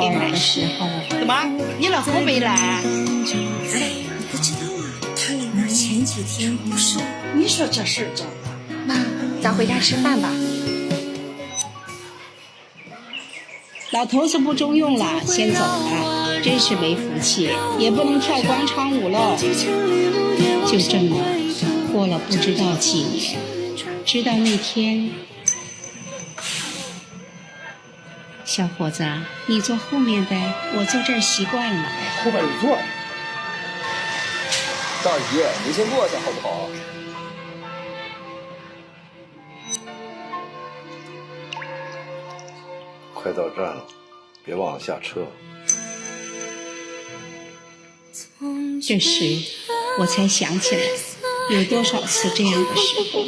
尔的时候，怎么，你老公没来？哎，你不知道啊，他领儿前几天不是……你说这事儿这，妈，咱回家吃饭吧。老头子不中用了，先走了，真是没福气，也不能跳广场舞喽。就这么过了不知道几年，直到那天，小伙子，你坐后面呗，我坐这儿习惯了。后边有座。大姨，您先坐下好不好？快到站了，别忘了下车。这时我才想起来，有多少次这样的时候。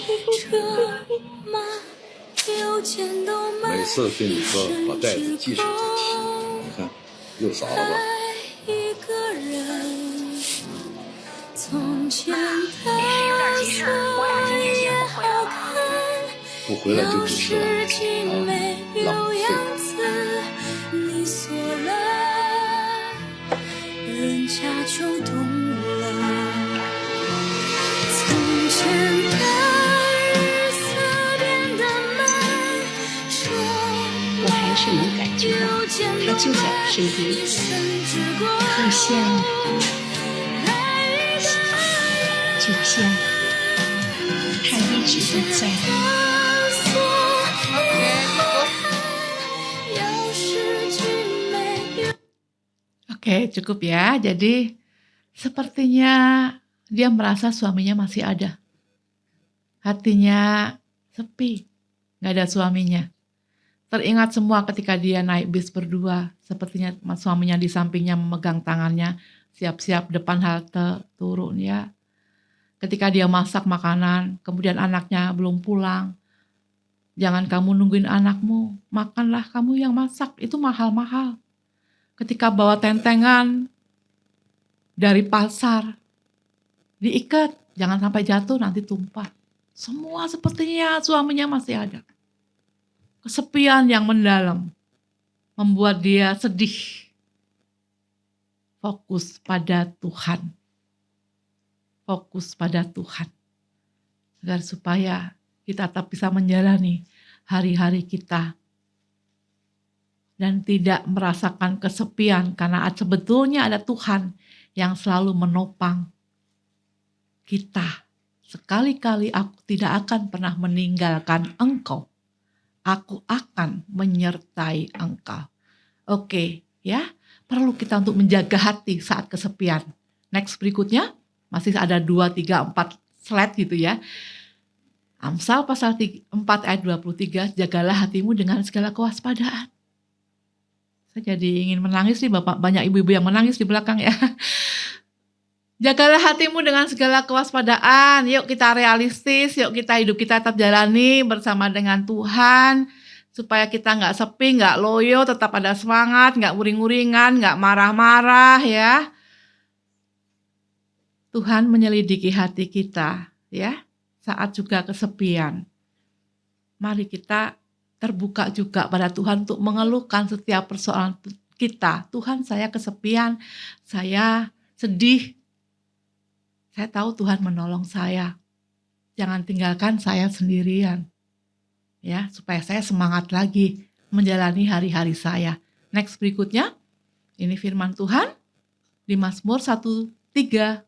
每次跟你说把袋子系上就提，你看又撒了吧。不回来就不吃了，浪费。我还是能感觉到他就在我身边，好像就像他一直都在。Oke, cukup ya. Jadi sepertinya dia merasa suaminya masih ada. Hatinya sepi, gak ada suaminya. Teringat semua ketika dia naik bis berdua. Sepertinya suaminya di sampingnya memegang tangannya. Siap-siap depan halte, turun ya. Ketika dia masak makanan, kemudian anaknya belum pulang. Jangan kamu nungguin anakmu, makanlah kamu yang masak, itu mahal-mahal. Ketika bawa tentengan dari pasar, diikat, jangan sampai jatuh nanti tumpah. Semua sepertinya suaminya masih ada. Kesepian yang mendalam membuat dia sedih. Fokus pada Tuhan. Fokus pada Tuhan. Agar supaya kita tetap bisa menjalani hari-hari kita. Dan tidak merasakan kesepian karena sebetulnya ada Tuhan yang selalu menopang kita. Sekali-kali aku tidak akan pernah meninggalkan engkau. Aku akan menyertai engkau. Oke, ya. Perlu kita untuk menjaga hati saat kesepian. Next berikutnya, masih ada 2, 3, 4 slide gitu ya. Amsal pasal 4 ayat 23, jagalah hatimu dengan segala kewaspadaan. Saya jadi ingin menangis nih, Bapak, banyak ibu-ibu yang menangis di belakang ya. Jagalah hatimu dengan segala kewaspadaan. Yuk kita realistis, yuk kita hidup kita tetap jalani bersama dengan Tuhan. Supaya kita gak sepi, gak loyo, tetap ada semangat, gak uring-uringan, gak marah-marah ya. Tuhan menyelidiki hati kita ya, saat juga kesepian. Mari kita terbuka juga pada Tuhan untuk mengeluhkan setiap persoalan kita. Tuhan, saya kesepian, saya sedih. Saya tahu Tuhan menolong saya. Jangan tinggalkan saya sendirian. Ya, supaya saya semangat lagi menjalani hari-hari saya. Next berikutnya, ini firman Tuhan di Mazmur 139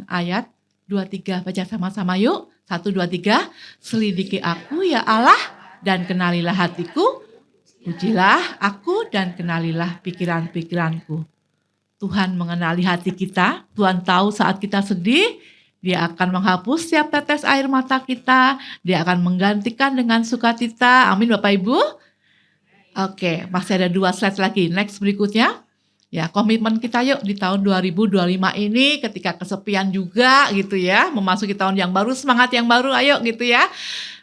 ayat 23. Baca sama-sama yuk. 1, 2, 3. Selidiki aku ya Allah, dan kenalilah hatiku, ujilah aku dan kenalilah pikiran-pikiranku. Tuhan mengenali hati kita, Tuhan tahu saat kita sedih, Dia akan menghapus setiap tetes air mata kita, Dia akan menggantikan dengan sukacita. Amin Bapak Ibu. Oke, masih ada 2 slide lagi. Next berikutnya. Ya, komitmen kita yuk di tahun 2025 ini ketika kesepian juga gitu ya, memasuki tahun yang baru, semangat yang baru, ayo gitu ya.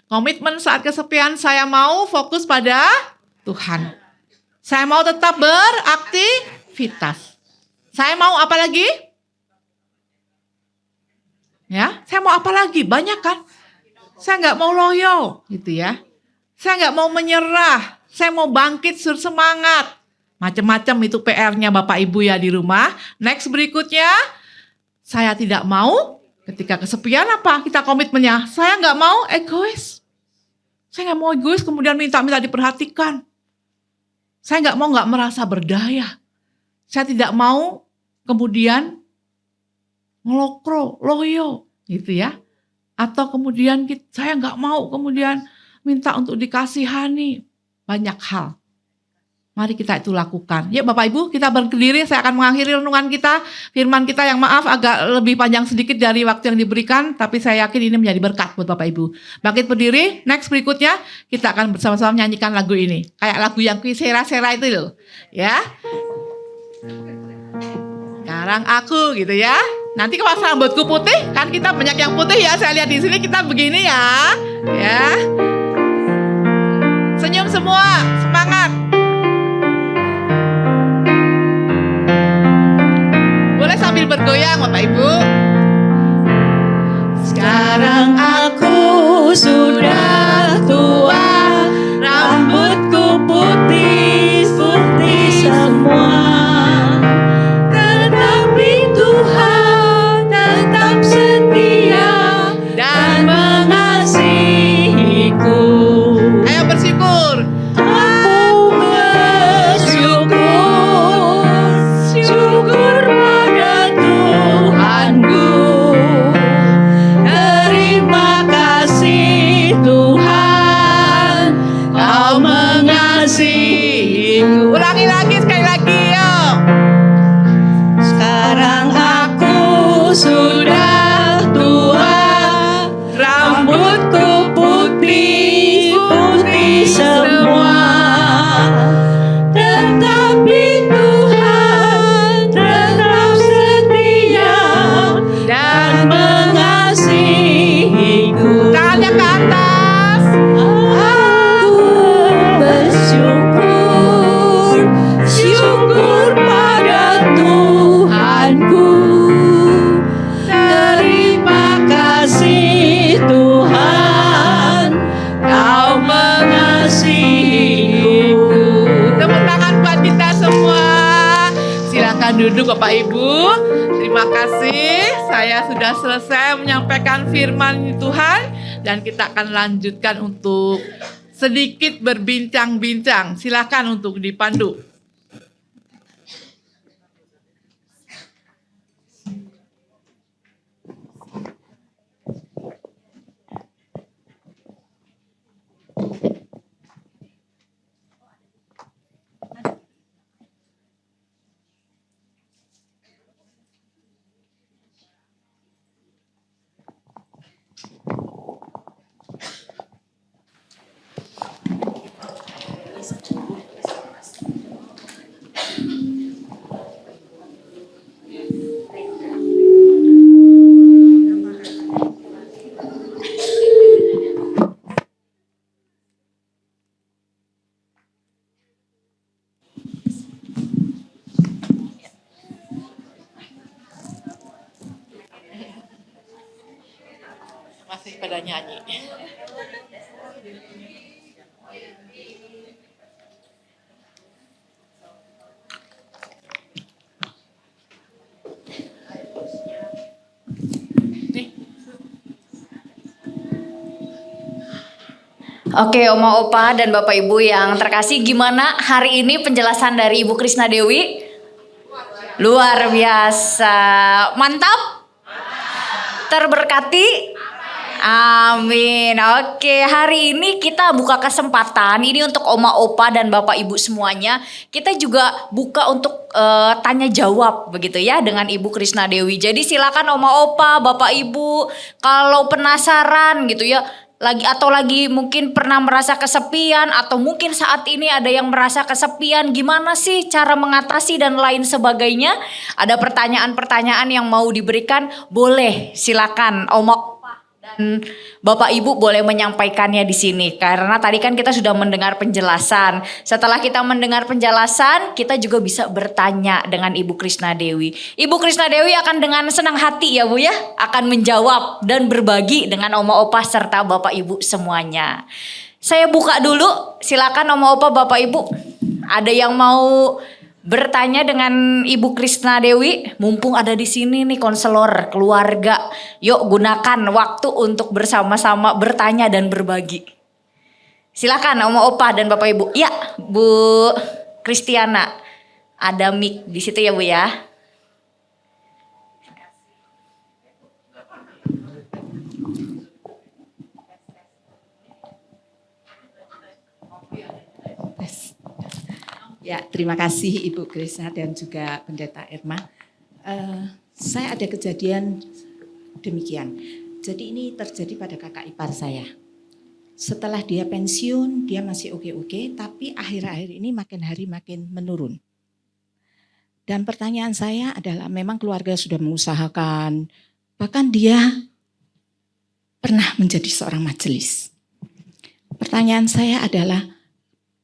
Komitmen saat kesepian, saya mau fokus pada Tuhan. Saya mau tetap beraktivitas. Saya mau apa lagi? Ya, saya mau apa lagi? Banyak kan? Saya nggak mau loyo, gitu ya. Saya nggak mau menyerah. Saya mau bangkit semangat. Macam-macam itu PR-nya Bapak Ibu ya di rumah. Next berikutnya, saya tidak mau ketika kesepian apa? Kita komitmennya, saya nggak mau egois. Saya nggak mau egois kemudian minta-minta diperhatikan. Saya nggak merasa berdaya. Saya tidak mau kemudian ngelokro, loyo, gitu ya. Atau kemudian saya nggak mau kemudian minta untuk dikasihani. Banyak hal. Mari kita itu lakukan. Ya Bapak Ibu, kita berdiri, saya akan mengakhiri renungan kita. Firman kita yang maaf agak lebih panjang sedikit dari waktu yang diberikan, tapi saya yakin ini menjadi berkat buat Bapak Ibu. Bangkit berdiri, next berikutnya kita akan bersama-sama menyanyikan lagu ini. Kayak lagu yang sera-sera itu loh. Ya. Sekarang aku gitu ya. Nanti kalau rambutku putih, kan kita banyak yang putih ya. Saya lihat di sini kita begini ya. Ya. Senyum semua, semangat. Boleh sambil bergoyang Bapak Ibu. Sekarang aku sudah tua, rambutku putih semua. Tetapi Tuhan tetap setia dan mengasihiku. Ayo bersyukur. Aku bersyukur, syukur pada Tuhanku. Terima kasih Tuhan, Kau mengasihiku. Ulangi lagi sekali lagi yuk. Sekarang aku sudah tua, rambutku putih semua. Tetapi Tuhan tetap setia dan mengasihiku. Tangannya ke atas. Aku bersyukur, syukur pada Tuhanku. Terima kasih Tuhan, Kau mengasihiku. Tepuk tangan buat kita semua. Silakan duduk Bapak Ibu. Terima kasih. Saya sudah selesai menyampaikan firman Tuhan dan kita akan lanjutkan untuk sedikit berbincang-bincang. Silakan untuk dipandu. Masih pada nyanyi. Oke, Oma Opa dan Bapak Ibu yang terkasih, gimana hari ini penjelasan dari Ibu Krisna Dewi? Luar biasa. Mantap? Terberkati? Amin. Oke, hari ini kita buka kesempatan ini untuk Oma Opa dan Bapak Ibu semuanya. Kita juga buka untuk tanya jawab begitu ya dengan Ibu Krisna Dewi. Jadi silakan Oma Opa, Bapak Ibu kalau penasaran gitu ya, lagi mungkin pernah merasa kesepian atau mungkin saat ini ada yang merasa kesepian, gimana sih cara mengatasi dan lain sebagainya. Ada pertanyaan-pertanyaan yang mau diberikan, boleh silakan Oma Opa Dan Bapak Ibu boleh menyampaikannya di sini karena tadi kan kita sudah mendengar penjelasan. Setelah kita mendengar penjelasan, kita juga bisa bertanya dengan Ibu Krisna Dewi. Ibu Krisna Dewi akan dengan senang hati ya Bu ya, akan menjawab dan berbagi dengan Oma Opa serta Bapak Ibu semuanya. Saya buka dulu, silakan Oma Opa Bapak Ibu. Ada yang mau bertanya dengan Ibu Krisna Dewi, mumpung ada di sini nih konselor keluarga. Yuk gunakan waktu untuk bersama-sama bertanya dan berbagi. Silakan Oma Opa dan Bapak Ibu. Ya, Bu Kristiana. Ada mic di situ ya Bu ya. Ya, terima kasih Ibu Krisna dan juga Pendeta Irma. Saya ada kejadian demikian. Jadi ini terjadi pada kakak ipar saya. Setelah dia pensiun, dia masih oke-oke, tapi akhir-akhir ini makin hari makin menurun. Dan pertanyaan saya adalah memang keluarga sudah mengusahakan, bahkan dia pernah menjadi seorang majelis. Pertanyaan saya adalah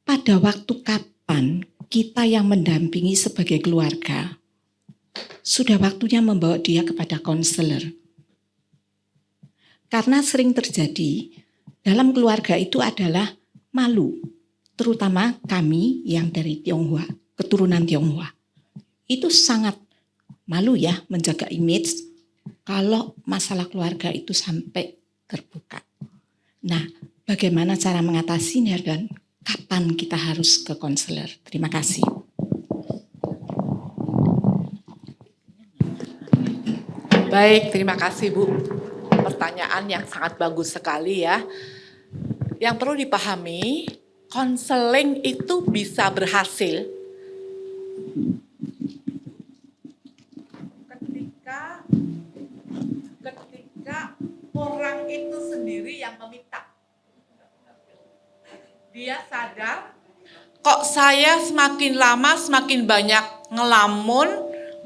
pada waktu kapan kita yang mendampingi sebagai keluarga sudah waktunya membawa dia kepada konselor. Karena sering terjadi dalam keluarga itu adalah malu, terutama kami yang dari Tionghoa, keturunan Tionghoa. Itu sangat malu ya menjaga image kalau masalah keluarga itu sampai terbuka. Nah, bagaimana cara mengatasinya dan kapan kita harus ke konselor? Terima kasih. Baik, terima kasih Bu. Pertanyaan yang sangat bagus sekali ya. Yang perlu dipahami, konseling itu bisa berhasil ketika orang itu sendiri yang meminta. Dia sadar, kok saya semakin lama semakin banyak ngelamun,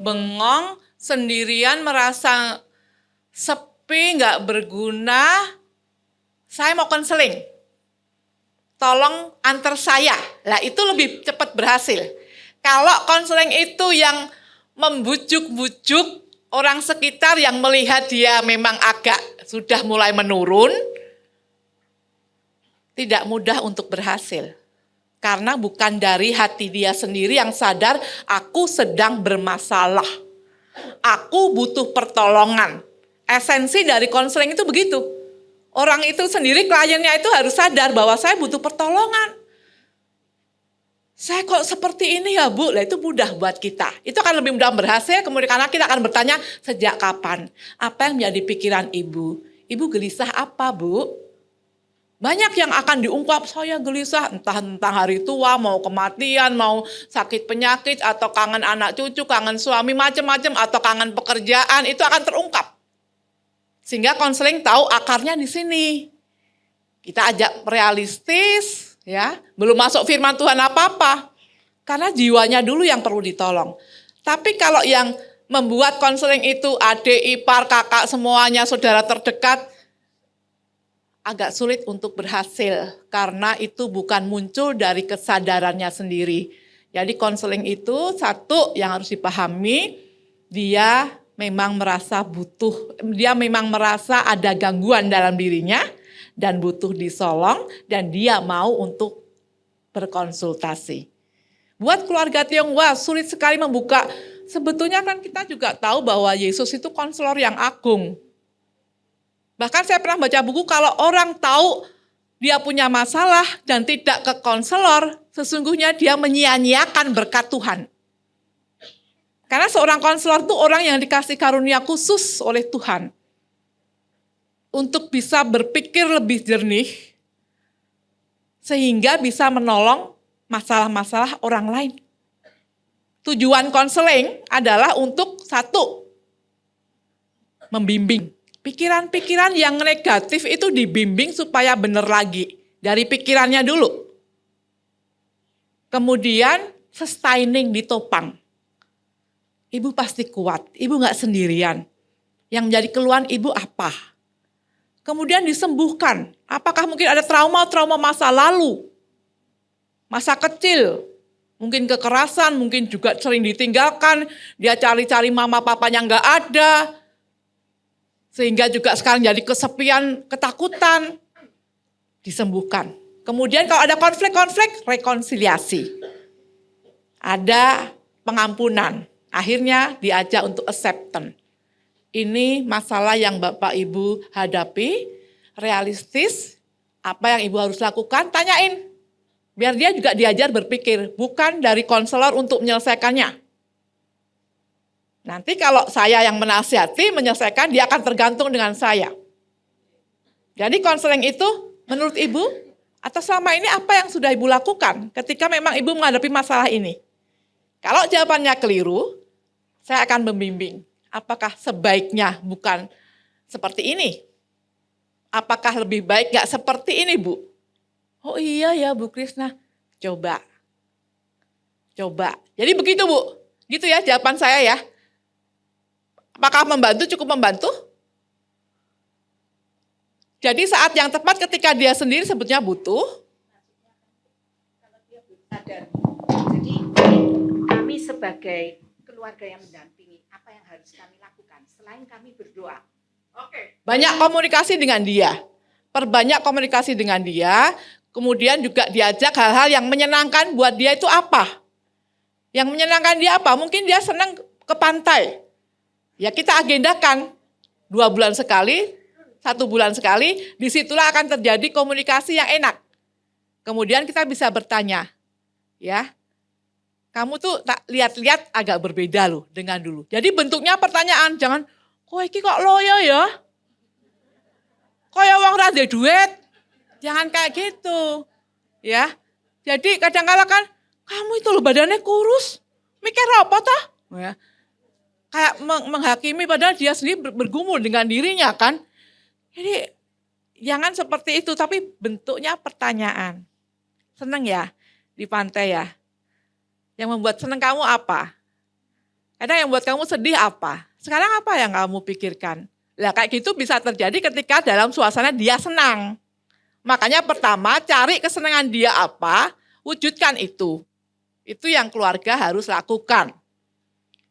bengong, sendirian, merasa sepi, nggak berguna. Saya mau konseling. Tolong antar saya. Lah itu lebih cepat berhasil. Kalau konseling itu yang membujuk-bujuk orang sekitar yang melihat dia memang agak sudah mulai menurun, tidak mudah untuk berhasil. Karena bukan dari hati dia sendiri yang sadar, aku sedang bermasalah. Aku butuh pertolongan. Esensi dari konseling itu begitu. Orang itu sendiri, kliennya itu harus sadar bahwa saya butuh pertolongan. Saya kok seperti ini ya Bu, lah itu mudah buat kita. Itu akan lebih mudah berhasil, kemudian karena kita akan bertanya sejak kapan. Apa yang menjadi pikiran Ibu? Ibu gelisah apa Bu? Banyak yang akan diungkap, saya gelisah entah tentang hari tua, mau kematian, mau sakit penyakit, atau kangen anak cucu, kangen suami, macam-macam, atau kangen pekerjaan, itu akan terungkap. Sehingga konseling tahu akarnya di sini. Kita ajak realistis, ya, belum masuk firman Tuhan apa-apa. Karena jiwanya dulu yang perlu ditolong. Tapi kalau yang membuat konseling itu adik, ipar, kakak, semuanya, saudara terdekat, agak sulit untuk berhasil karena itu bukan muncul dari kesadarannya sendiri. Jadi konseling itu satu yang harus dipahami, dia memang merasa butuh, dia memang merasa ada gangguan dalam dirinya dan butuh disolong dan dia mau untuk berkonsultasi. Buat keluarga Tionghoa sulit sekali membuka, sebetulnya kan kita juga tahu bahwa Yesus itu konselor yang agung. Bahkan saya pernah baca buku kalau orang tahu dia punya masalah dan tidak ke konselor, sesungguhnya dia menyia-nyiakan berkat Tuhan. Karena seorang konselor itu orang yang dikasih karunia khusus oleh Tuhan. Untuk bisa berpikir lebih jernih, sehingga bisa menolong masalah-masalah orang lain. Tujuan konseling adalah untuk satu, membimbing. Pikiran-pikiran yang negatif itu dibimbing supaya benar lagi. Dari pikirannya dulu. Kemudian sustaining ditopang. Ibu pasti kuat, ibu gak sendirian. Yang menjadi keluhan ibu apa? kemudian disembuhkan. Apakah mungkin ada trauma-trauma masa lalu, masa kecil, mungkin kekerasan, mungkin juga sering ditinggalkan, dia cari-cari mama papanya nggak ada, sehingga juga sekarang jadi kesepian, ketakutan, disembuhkan. Kemudian kalau ada konflik-konflik, rekonsiliasi. Ada pengampunan, akhirnya diajak untuk acceptance. Ini masalah yang Bapak Ibu hadapi, realistis, apa yang Ibu harus lakukan, tanyain. Biar dia juga diajar berpikir, bukan dari konselor untuk menyelesaikannya. Nanti kalau saya yang menasihati, menyelesaikan, dia akan tergantung dengan saya. Jadi konseling itu menurut Ibu, atau selama ini apa yang sudah Ibu lakukan ketika memang Ibu menghadapi masalah ini? Kalau jawabannya keliru, saya akan membimbing. Apakah sebaiknya bukan seperti ini? Apakah lebih baik gak seperti ini, Bu? Oh iya ya Bu Krisna, coba. Jadi begitu Bu, gitu ya jawaban saya ya. Apakah membantu, cukup membantu? Jadi saat yang tepat ketika dia sendiri sebetulnya butuh. Sadar. Jadi kami sebagai keluarga yang mendampingi, apa yang harus kami lakukan selain kami berdoa? Banyak komunikasi dengan dia. Perbanyak komunikasi dengan dia. Kemudian juga diajak hal-hal yang menyenangkan buat dia itu apa? Yang menyenangkan dia apa? Mungkin dia senang ke pantai. Ya kita agendakan 2 bulan sekali, 1 bulan sekali, disitulah akan terjadi komunikasi yang enak. Kemudian kita bisa bertanya, ya, kamu tuh tak lihat-lihat agak berbeda loh dengan dulu. Jadi bentuknya pertanyaan, jangan, kok iki kok loyo ya? Kok ya wong ra duwe duit? Jangan kayak gitu, ya. Jadi kadang-kadang kan, kamu itu loh badannya kurus, mikir apa toh? Ya. Kayak menghakimi padahal dia sendiri bergumul dengan dirinya kan. Jadi jangan seperti itu, tapi bentuknya pertanyaan. Seneng ya di pantai ya? Yang membuat seneng kamu apa? Kadang yang membuat kamu sedih apa? Sekarang apa yang kamu pikirkan? Lah kayak gitu bisa terjadi ketika dalam suasana dia senang. Makanya pertama cari kesenangan dia apa, wujudkan itu. Itu yang keluarga harus lakukan.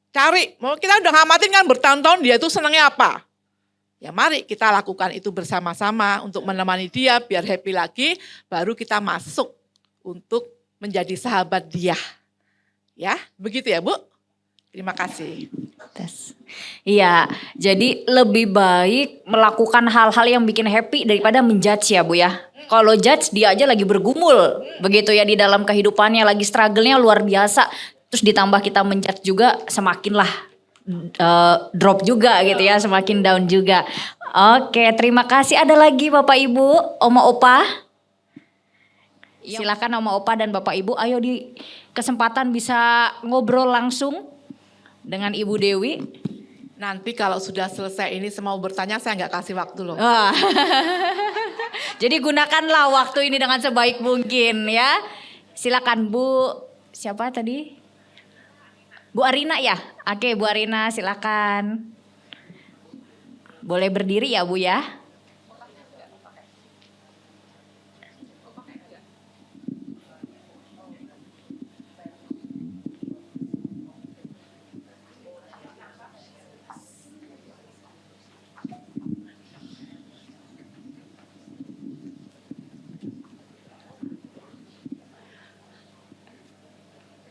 Cari, mau kita udah ngamatin kan bertahun-tahun dia itu senangnya apa. Ya mari kita lakukan itu bersama-sama untuk menemani dia biar happy lagi, baru kita masuk untuk menjadi sahabat dia. Ya, begitu ya Bu. Terima kasih. Iya, jadi lebih baik melakukan hal-hal yang bikin happy daripada menjudge ya Bu ya. Kalau judge dia aja lagi bergumul, begitu ya di dalam kehidupannya lagi struggle-nya luar biasa. Terus ditambah kita menjudge juga semakinlah drop juga gitu ya, semakin down juga. Oke, terima kasih. Ada lagi Bapak Ibu, Oma Opa? Silakan Oma Opa dan Bapak Ibu, ayo di kesempatan bisa ngobrol langsung dengan Ibu Dewi. Nanti kalau sudah selesai ini semua bertanya saya nggak kasih waktu loh. Jadi gunakanlah waktu ini dengan sebaik mungkin ya. Silakan Bu, siapa tadi? Bu Arina ya? Oke Bu Arina silakan. Boleh berdiri ya Bu ya.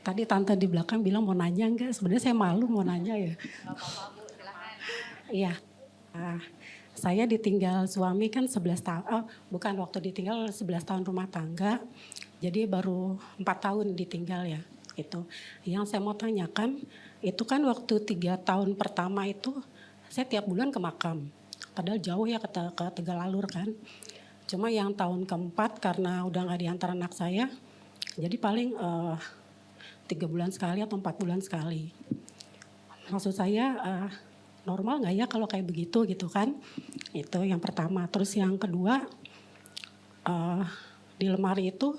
Tadi tante di belakang bilang mau nanya enggak? Sebenarnya saya malu mau nanya ya. Iya. Saya ditinggal suami kan 11 tahun. Bukan waktu ditinggal 11 tahun rumah tangga. Jadi baru 4 tahun ditinggal ya. Itu. Yang saya mau tanyakan, itu kan waktu 3 tahun pertama itu saya tiap bulan ke makam. Padahal jauh ya ke Tegalalur kan. Cuma yang tahun keempat karena udah gak diantar anak saya. Jadi paling 3 bulan sekali atau 4 bulan sekali. Maksud saya normal gak ya kalau kayak begitu gitu kan. Itu yang pertama. Terus yang kedua di lemari itu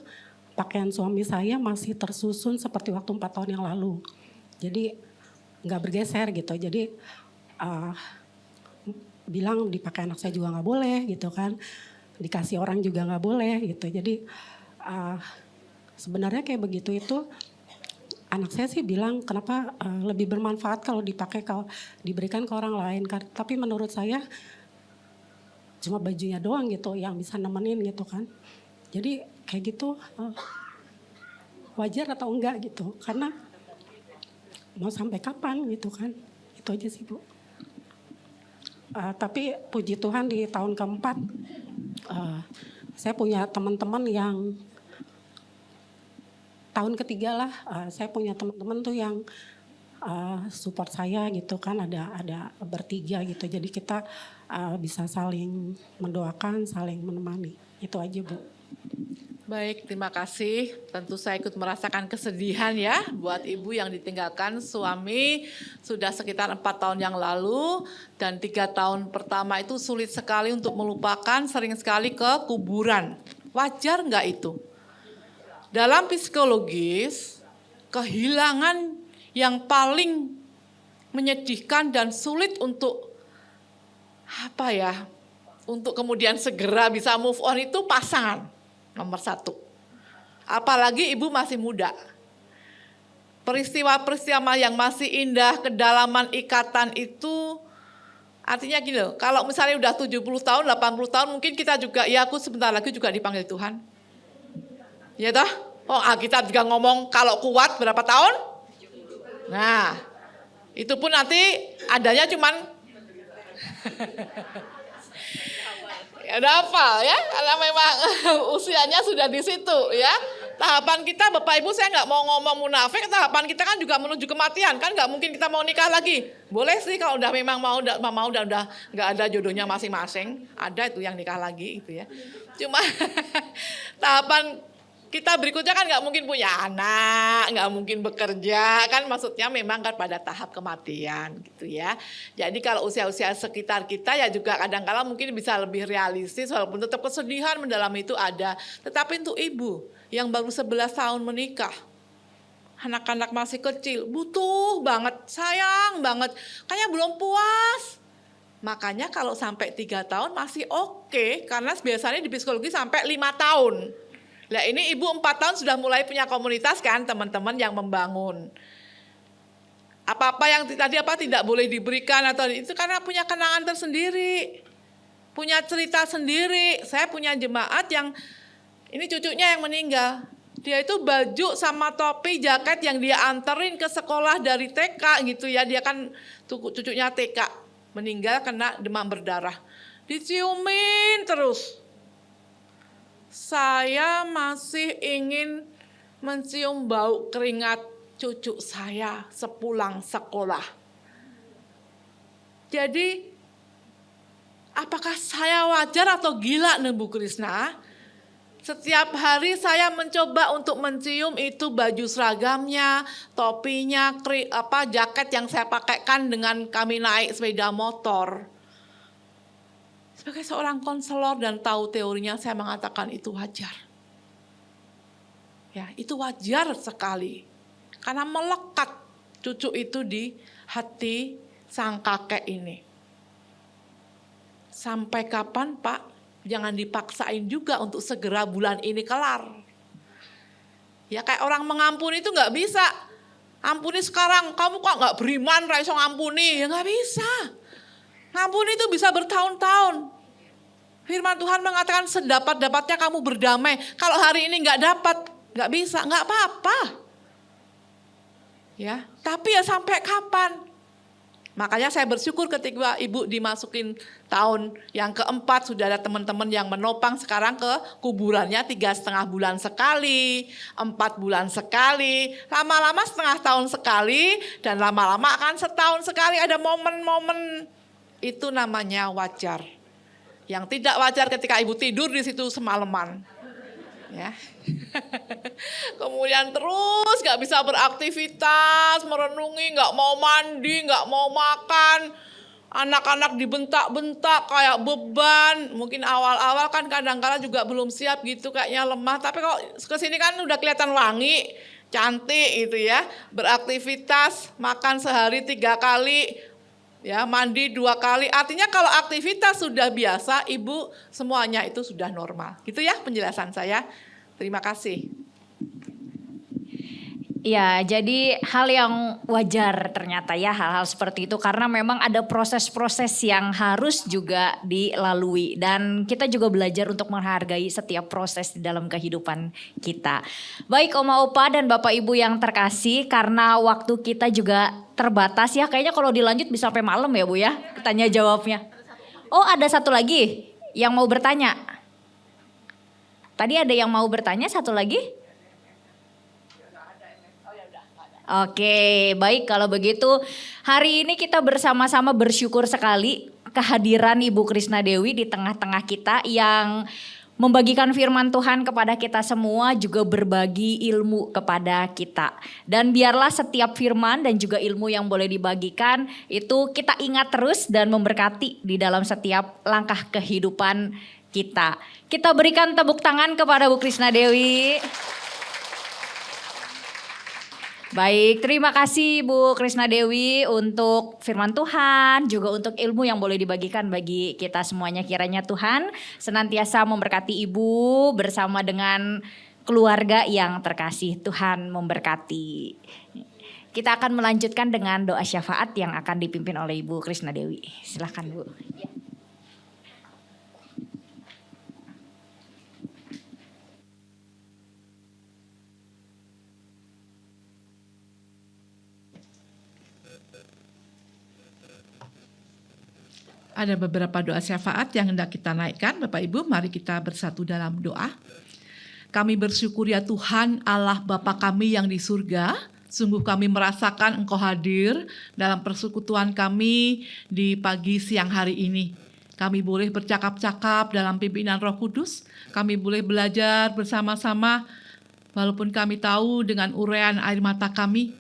pakaian suami saya masih tersusun seperti waktu 4 tahun yang lalu. Jadi gak bergeser gitu. Jadi bilang dipakai anak saya juga nggak boleh gitu kan, dikasih orang juga nggak boleh gitu. Jadi sebenarnya kayak begitu itu anak saya sih bilang kenapa lebih bermanfaat kalau dipakai, kalau diberikan ke orang lain. Tapi menurut saya cuma bajunya doang gitu yang bisa nemenin gitu kan. Jadi kayak gitu wajar atau enggak gitu, karena mau sampai kapan gitu kan. Itu aja sih Bu. Tapi puji Tuhan di tahun keempat saya punya teman-teman yang tahun ketiga lah, saya punya teman-teman tuh yang support saya gitu kan, ada bertiga gitu. Jadi kita bisa saling mendoakan, saling menemani. Itu aja Bu. Baik, terima kasih. Tentu saya ikut merasakan kesedihan ya buat ibu yang ditinggalkan suami sudah sekitar 4 tahun yang lalu, dan 3 tahun pertama itu sulit sekali untuk melupakan, sering sekali ke kuburan. Wajar nggak itu? Dalam psikologis, kehilangan yang paling menyedihkan dan sulit untuk untuk kemudian segera bisa move on itu pasangan nomor 1. Apalagi ibu masih muda. Peristiwa-peristiwa yang masih indah, kedalaman ikatan itu artinya gini loh, kalau misalnya udah 70 tahun, 80 tahun mungkin kita juga, ya aku sebentar lagi juga dipanggil Tuhan. Ya toh? Oh, kita juga ngomong kalau kuat berapa tahun? Nah, itu pun nanti adanya cuman udah hafal ya, karena memang usianya sudah di situ ya. Tahapan kita Bapak Ibu, saya nggak mau ngomong munafik, tahapan kita kan juga menuju kematian, kan nggak mungkin kita mau nikah lagi. Boleh sih kalau udah memang mau udah nggak ada jodohnya masing-masing, ada itu yang nikah lagi itu ya. Cuma tahapan kita berikutnya kan nggak mungkin punya anak, nggak mungkin bekerja, kan maksudnya memang kan pada tahap kematian gitu ya. Jadi kalau usia-usia sekitar kita ya juga kadang-kala mungkin bisa lebih realistis, walaupun tetap kesedihan mendalam itu ada. Tetapi untuk ibu yang baru 11 tahun menikah, anak-anak masih kecil, butuh banget, sayang banget, kayaknya belum puas. Makanya kalau sampai 3 tahun masih oke, karena biasanya di psikologi sampai 5 tahun. Nah ini ibu 4 tahun sudah mulai punya komunitas kan, teman-teman yang membangun. Apa-apa yang tadi tidak boleh diberikan atau itu karena punya kenangan tersendiri. Punya cerita sendiri. Saya punya jemaat yang ini cucunya yang meninggal. Dia itu baju sama topi, jaket yang dia anterin ke sekolah dari TK gitu ya. Dia kan cucunya TK, meninggal kena demam berdarah. Diciumin terus. Saya masih ingin mencium bau keringat cucu saya sepulang sekolah. Jadi, apakah saya wajar atau gila nih Bu Krisna? Setiap hari saya mencoba untuk mencium itu baju seragamnya, topinya, jaket yang saya pakaikan dengan kami naik sepeda motor. Sebagai seorang konselor dan tahu teorinya, saya mengatakan itu wajar. Ya, itu wajar sekali. Karena melekat cucu itu di hati sang kakek ini. Sampai kapan Pak? Jangan dipaksain juga untuk segera bulan ini kelar. Ya kayak orang mengampuni itu nggak bisa. Ampuni sekarang, kamu kok nggak beriman, raiso ngampuni? Ya nggak bisa. Ngampuni itu bisa bertahun-tahun. Firman Tuhan mengatakan sedapat-dapatnya kamu berdamai. Kalau hari ini nggak dapat, nggak bisa, nggak apa-apa. Ya, tapi ya sampai kapan? Makanya saya bersyukur ketika ibu dimasukin tahun yang keempat, sudah ada teman-teman yang menopang sekarang ke kuburannya 3,5 bulan sekali, 4 bulan sekali, lama-lama setengah tahun sekali, dan lama-lama akan setahun sekali ada momen-momen. Itu namanya wajar. Yang tidak wajar ketika ibu tidur di situ semalaman. Ya. Kemudian terus gak bisa beraktivitas, merenungi, gak mau mandi, gak mau makan. Anak-anak dibentak-bentak kayak beban. Mungkin awal-awal kan kadang-kadang juga belum siap gitu, kayaknya lemah. Tapi kalau kesini kan udah kelihatan wangi, cantik gitu ya. Beraktivitas, makan sehari 3 kali. Ya, mandi 2 kali. Artinya kalau aktivitas sudah biasa, Ibu semuanya itu sudah normal. Gitu ya penjelasan saya. Terima kasih. Ya, jadi hal yang wajar ternyata ya hal-hal seperti itu karena memang ada proses-proses yang harus juga dilalui dan kita juga belajar untuk menghargai setiap proses di dalam kehidupan kita. Baik Oma Opa dan Bapak Ibu yang terkasih, karena waktu kita juga terbatas ya, kayaknya kalau dilanjut bisa sampai malam ya Bu ya tanya jawabnya. Oh, ada satu lagi yang mau bertanya. Tadi ada yang mau bertanya satu lagi? Oke, baik kalau begitu hari ini kita bersama-sama bersyukur sekali kehadiran Ibu Krisna Dewi di tengah-tengah kita yang membagikan firman Tuhan kepada kita semua, juga berbagi ilmu kepada kita. Dan biarlah setiap firman dan juga ilmu yang boleh dibagikan itu kita ingat terus dan memberkati di dalam setiap langkah kehidupan kita. Kita berikan tepuk tangan kepada Bu Krisna Dewi. Baik, terima kasih Bu Krisna Dewi untuk firman Tuhan, juga untuk ilmu yang boleh dibagikan bagi kita semuanya. Kiranya Tuhan senantiasa memberkati Ibu bersama dengan keluarga yang terkasih. Tuhan memberkati. Kita akan melanjutkan dengan doa syafaat yang akan dipimpin oleh Ibu Krisna Dewi. Silakan Bu. Ada beberapa doa syafaat yang hendak kita naikkan. Bapak Ibu, mari kita bersatu dalam doa. Kami bersyukur ya Tuhan Allah Bapa kami yang di surga. Sungguh kami merasakan Engkau hadir dalam persekutuan kami di pagi siang hari ini. Kami boleh bercakap-cakap dalam pimpinan Roh Kudus. Kami boleh belajar bersama-sama. Walaupun kami tahu dengan uraian air mata kami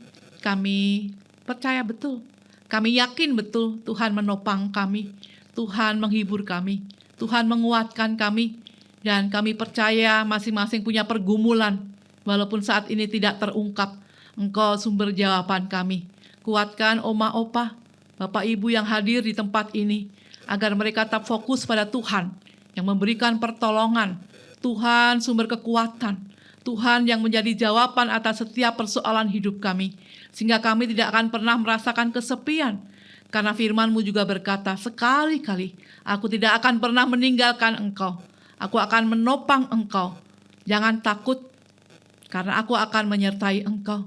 percaya betul. Kami yakin betul Tuhan menopang kami, Tuhan menghibur kami, Tuhan menguatkan kami, dan kami percaya masing-masing punya pergumulan, walaupun saat ini tidak terungkap. Engkau sumber jawaban kami. Kuatkan Oma Opa, Bapak Ibu yang hadir di tempat ini, agar mereka tetap fokus pada Tuhan yang memberikan pertolongan, Tuhan sumber kekuatan, Tuhan yang menjadi jawaban atas setiap persoalan hidup kami. Sehingga kami tidak akan pernah merasakan kesepian. Karena firman-Mu juga berkata, sekali-kali aku tidak akan pernah meninggalkan Engkau. Aku akan menopang Engkau. Jangan takut, karena aku akan menyertai Engkau.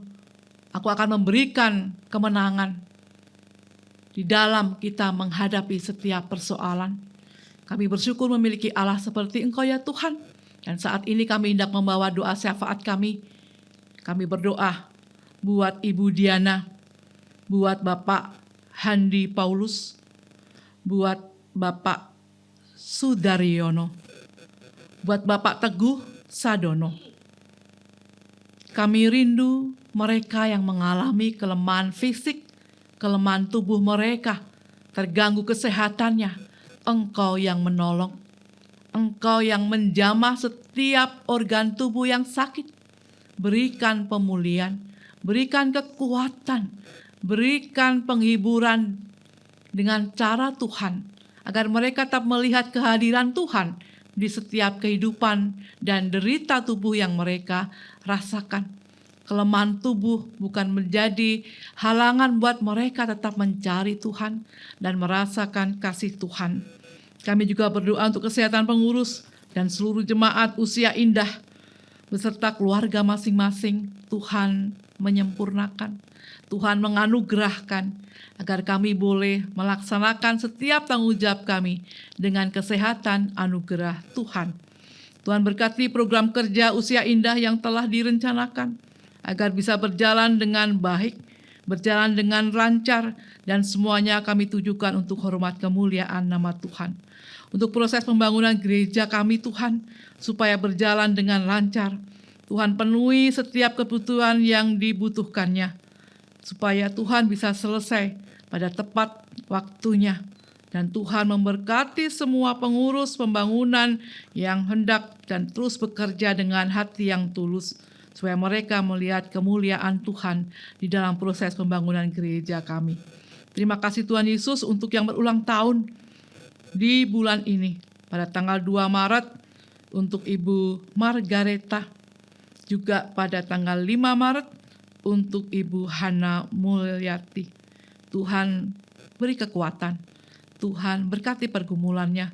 Aku akan memberikan kemenangan di dalam kita menghadapi setiap persoalan. Kami bersyukur memiliki Allah seperti Engkau ya Tuhan. Dan saat ini kami hendak membawa doa syafaat kami. Kami berdoa buat Ibu Diana, buat Bapak Handi Paulus, buat Bapak Sudaryono, buat Bapak Teguh Sadono. Kami rindu mereka yang mengalami kelemahan fisik, kelemahan tubuh mereka, terganggu kesehatannya. Engkau yang menolong, Engkau yang menjamah setiap organ tubuh yang sakit. Berikan pemulihan, berikan kekuatan, berikan penghiburan dengan cara Tuhan, agar mereka tetap melihat kehadiran Tuhan di setiap kehidupan dan derita tubuh yang mereka rasakan. Kelemahan tubuh bukan menjadi halangan buat mereka tetap mencari Tuhan dan merasakan kasih Tuhan. Kami juga berdoa untuk kesehatan pengurus dan seluruh jemaat usia indah beserta keluarga masing-masing. Tuhan menyempurnakan, Tuhan menganugerahkan agar kami boleh melaksanakan setiap tanggung jawab kami dengan kesehatan anugerah Tuhan. Tuhan berkati program kerja usia indah yang telah direncanakan agar bisa berjalan dengan baik, berjalan dengan lancar, dan semuanya kami tujukan untuk hormat kemuliaan nama Tuhan. Untuk proses pembangunan gereja kami Tuhan, supaya berjalan dengan lancar, Tuhan penuhi setiap kebutuhan yang dibutuhkannya, supaya Tuhan bisa selesai pada tepat waktunya. Dan Tuhan memberkati semua pengurus pembangunan yang hendak dan terus bekerja dengan hati yang tulus, supaya mereka melihat kemuliaan Tuhan di dalam proses pembangunan gereja kami. Terima kasih Tuhan Yesus untuk yang berulang tahun di bulan ini. Pada tanggal 2 Maret untuk Ibu Margareta. Juga pada tanggal 5 Maret untuk Ibu Hana Mulyati. Tuhan beri kekuatan. Tuhan berkati pergumulannya.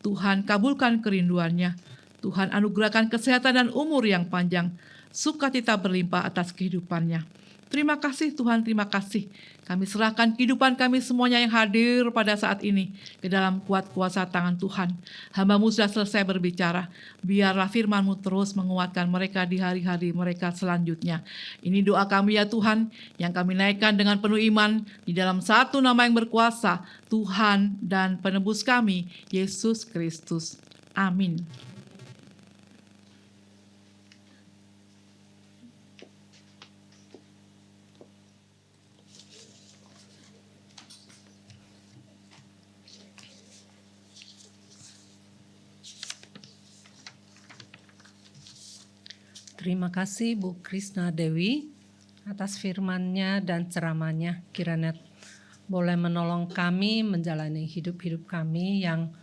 Tuhan kabulkan kerinduannya. Tuhan anugerahkan kesehatan dan umur yang panjang. Sukacita berlimpah atas kehidupannya. Terima kasih Tuhan, terima kasih. Kami serahkan kehidupan kami semuanya yang hadir pada saat ini ke dalam kuat kuasa tangan Tuhan. Hamba-Mu sudah selesai berbicara. Biarlah firman-Mu terus menguatkan mereka di hari-hari mereka selanjutnya. Ini doa kami ya Tuhan, yang kami naikkan dengan penuh iman di dalam satu nama yang berkuasa, Tuhan dan penebus kami, Yesus Kristus. Amin. Terima kasih Bu Krisna Dewi atas firman-Nya dan ceramahnya. Kiranya boleh menolong kami menjalani hidup-hidup kami yang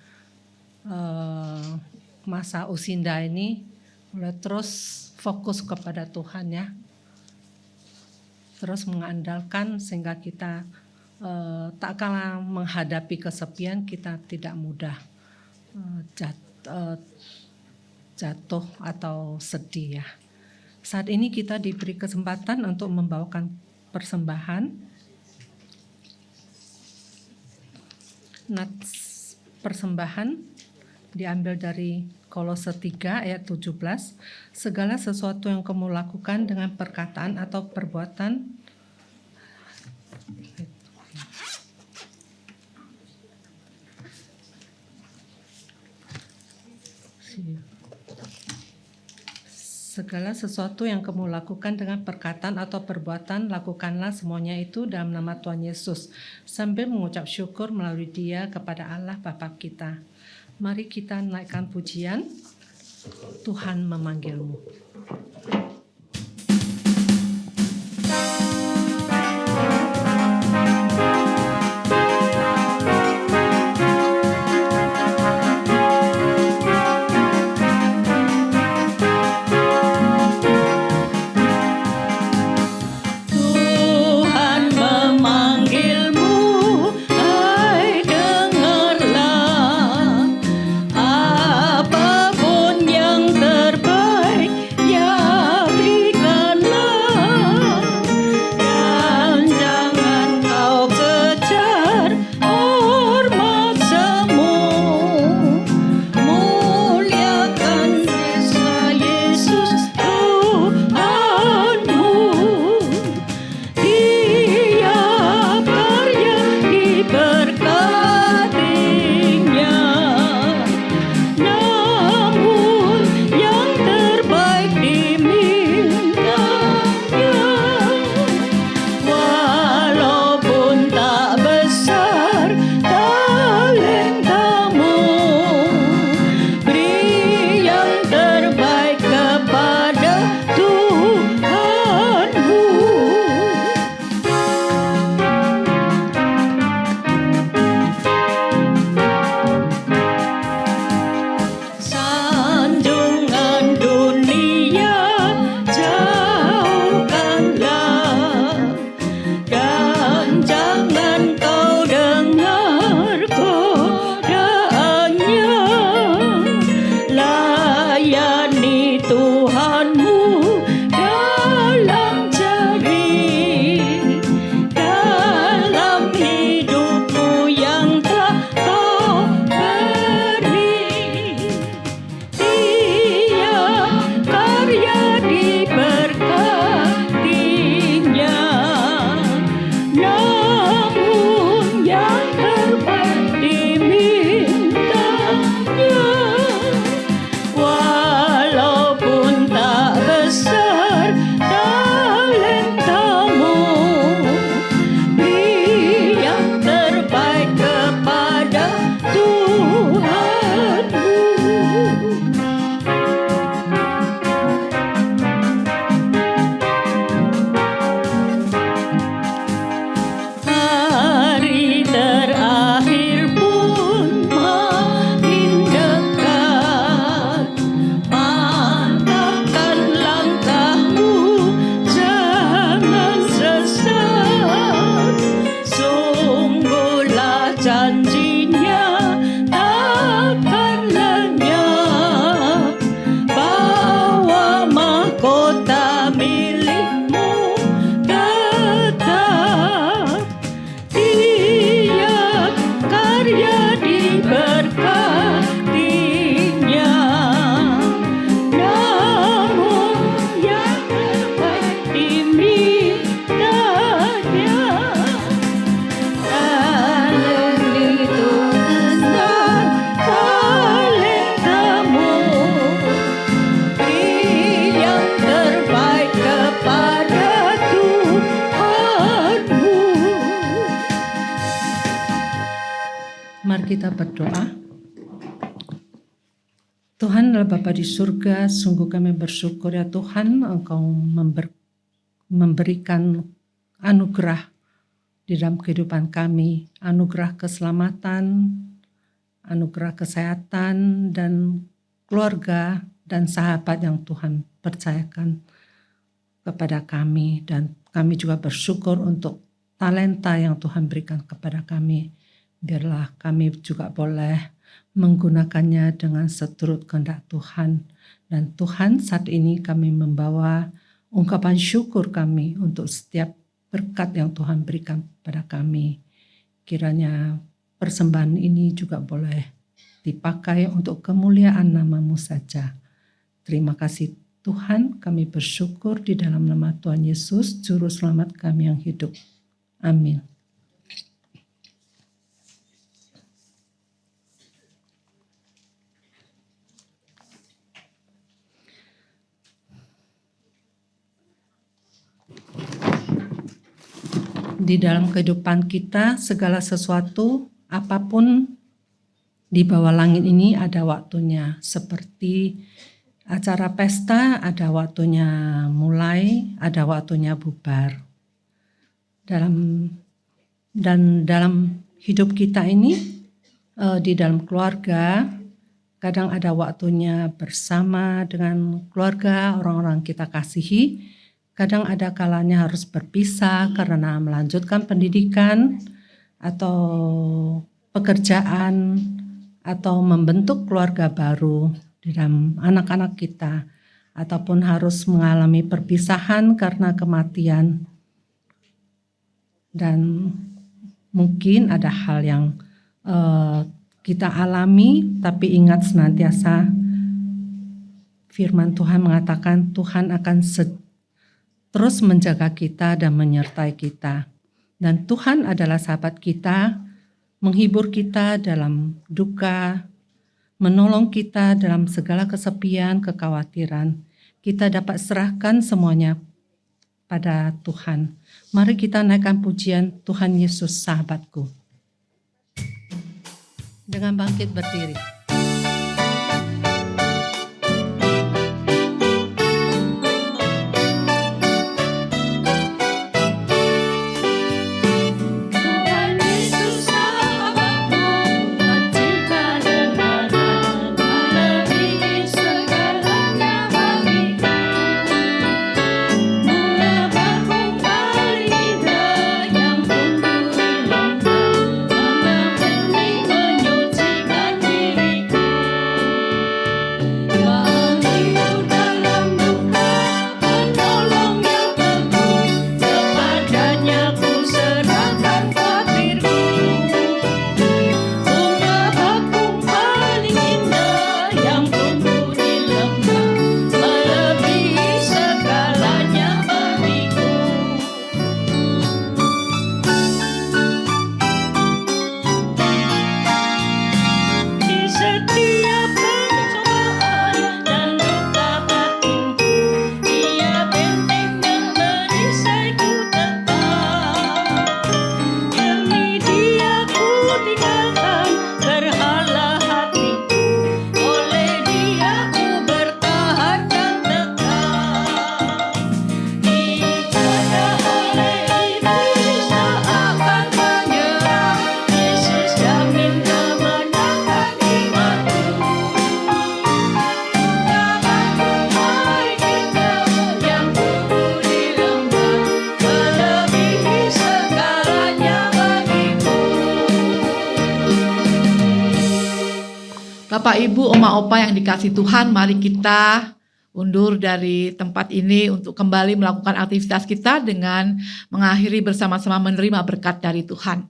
masa usinda ini, boleh terus fokus kepada Tuhan ya. Terus mengandalkan sehingga kita tak kalah menghadapi kesepian, kita tidak mudah jatuh atau sedih ya. Saat ini kita diberi kesempatan untuk membawakan persembahan. Nats persembahan diambil dari Kolose 3 ayat 17. Segala sesuatu yang kamu lakukan dengan perkataan atau perbuatan segala sesuatu yang kamu lakukan dengan perkataan atau perbuatan, lakukanlah semuanya itu dalam nama Tuhan Yesus, sambil mengucap syukur melalui Dia kepada Allah Bapa kita. Mari kita naikkan pujian, Tuhan memanggilmu. Apapun yang terbaik berdoa. Tuhan adalah Bapa di surga, sungguh kami bersyukur ya Tuhan, Engkau memberikan anugerah di dalam kehidupan kami, anugerah keselamatan, anugerah kesehatan, dan keluarga dan sahabat yang Tuhan percayakan kepada kami. Dan kami juga bersyukur untuk talenta yang Tuhan berikan kepada kami. Biarlah kami juga boleh menggunakannya dengan seturut kehendak Tuhan. Dan Tuhan, saat ini kami membawa ungkapan syukur kami untuk setiap berkat yang Tuhan berikan kepada kami. Kiranya persembahan ini juga boleh dipakai untuk kemuliaan nama-Mu saja. Terima kasih Tuhan, kami bersyukur di dalam nama Tuhan Yesus, Juru Selamat kami yang hidup. Amin. Di dalam kehidupan kita, segala sesuatu, apapun di bawah langit ini ada waktunya. Seperti acara pesta, ada waktunya mulai, ada waktunya bubar. Dalam hidup kita ini, di dalam keluarga, kadang ada waktunya bersama dengan keluarga, orang-orang kita kasihi. Kadang ada kalanya harus berpisah karena melanjutkan pendidikan atau pekerjaan atau membentuk keluarga baru di dalam anak-anak kita, ataupun harus mengalami perpisahan karena kematian. Dan mungkin ada hal yang kita alami, tapi ingat senantiasa firman Tuhan mengatakan Tuhan akan terus menjaga kita dan menyertai kita. Dan Tuhan adalah sahabat kita, menghibur kita dalam duka, menolong kita dalam segala kesepian, kekhawatiran. Kita dapat serahkan semuanya pada Tuhan. Mari kita naikkan pujian Tuhan Yesus sahabatku. Dengan bangkit berdiri. Bapak, Ibu, Oma, Opa yang dikasih Tuhan, mari kita undur dari tempat ini untuk kembali melakukan aktivitas kita dengan mengakhiri bersama-sama menerima berkat dari Tuhan.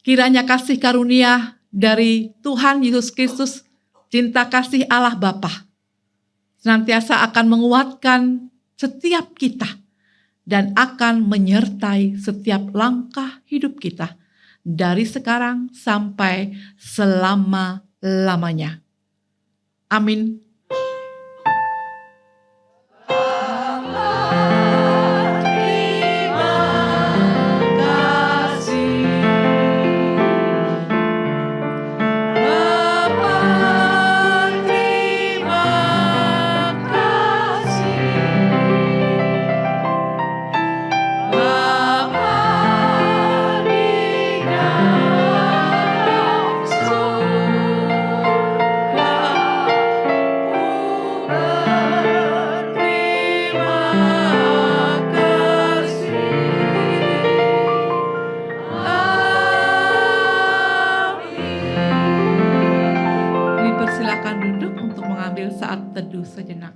Kiranya kasih karunia dari Tuhan Yesus Kristus, cinta kasih Allah Bapa, senantiasa akan menguatkan setiap kita dan akan menyertai setiap langkah hidup kita dari sekarang sampai selama-lamanya. Amin. mengambil saat teduh sejenak.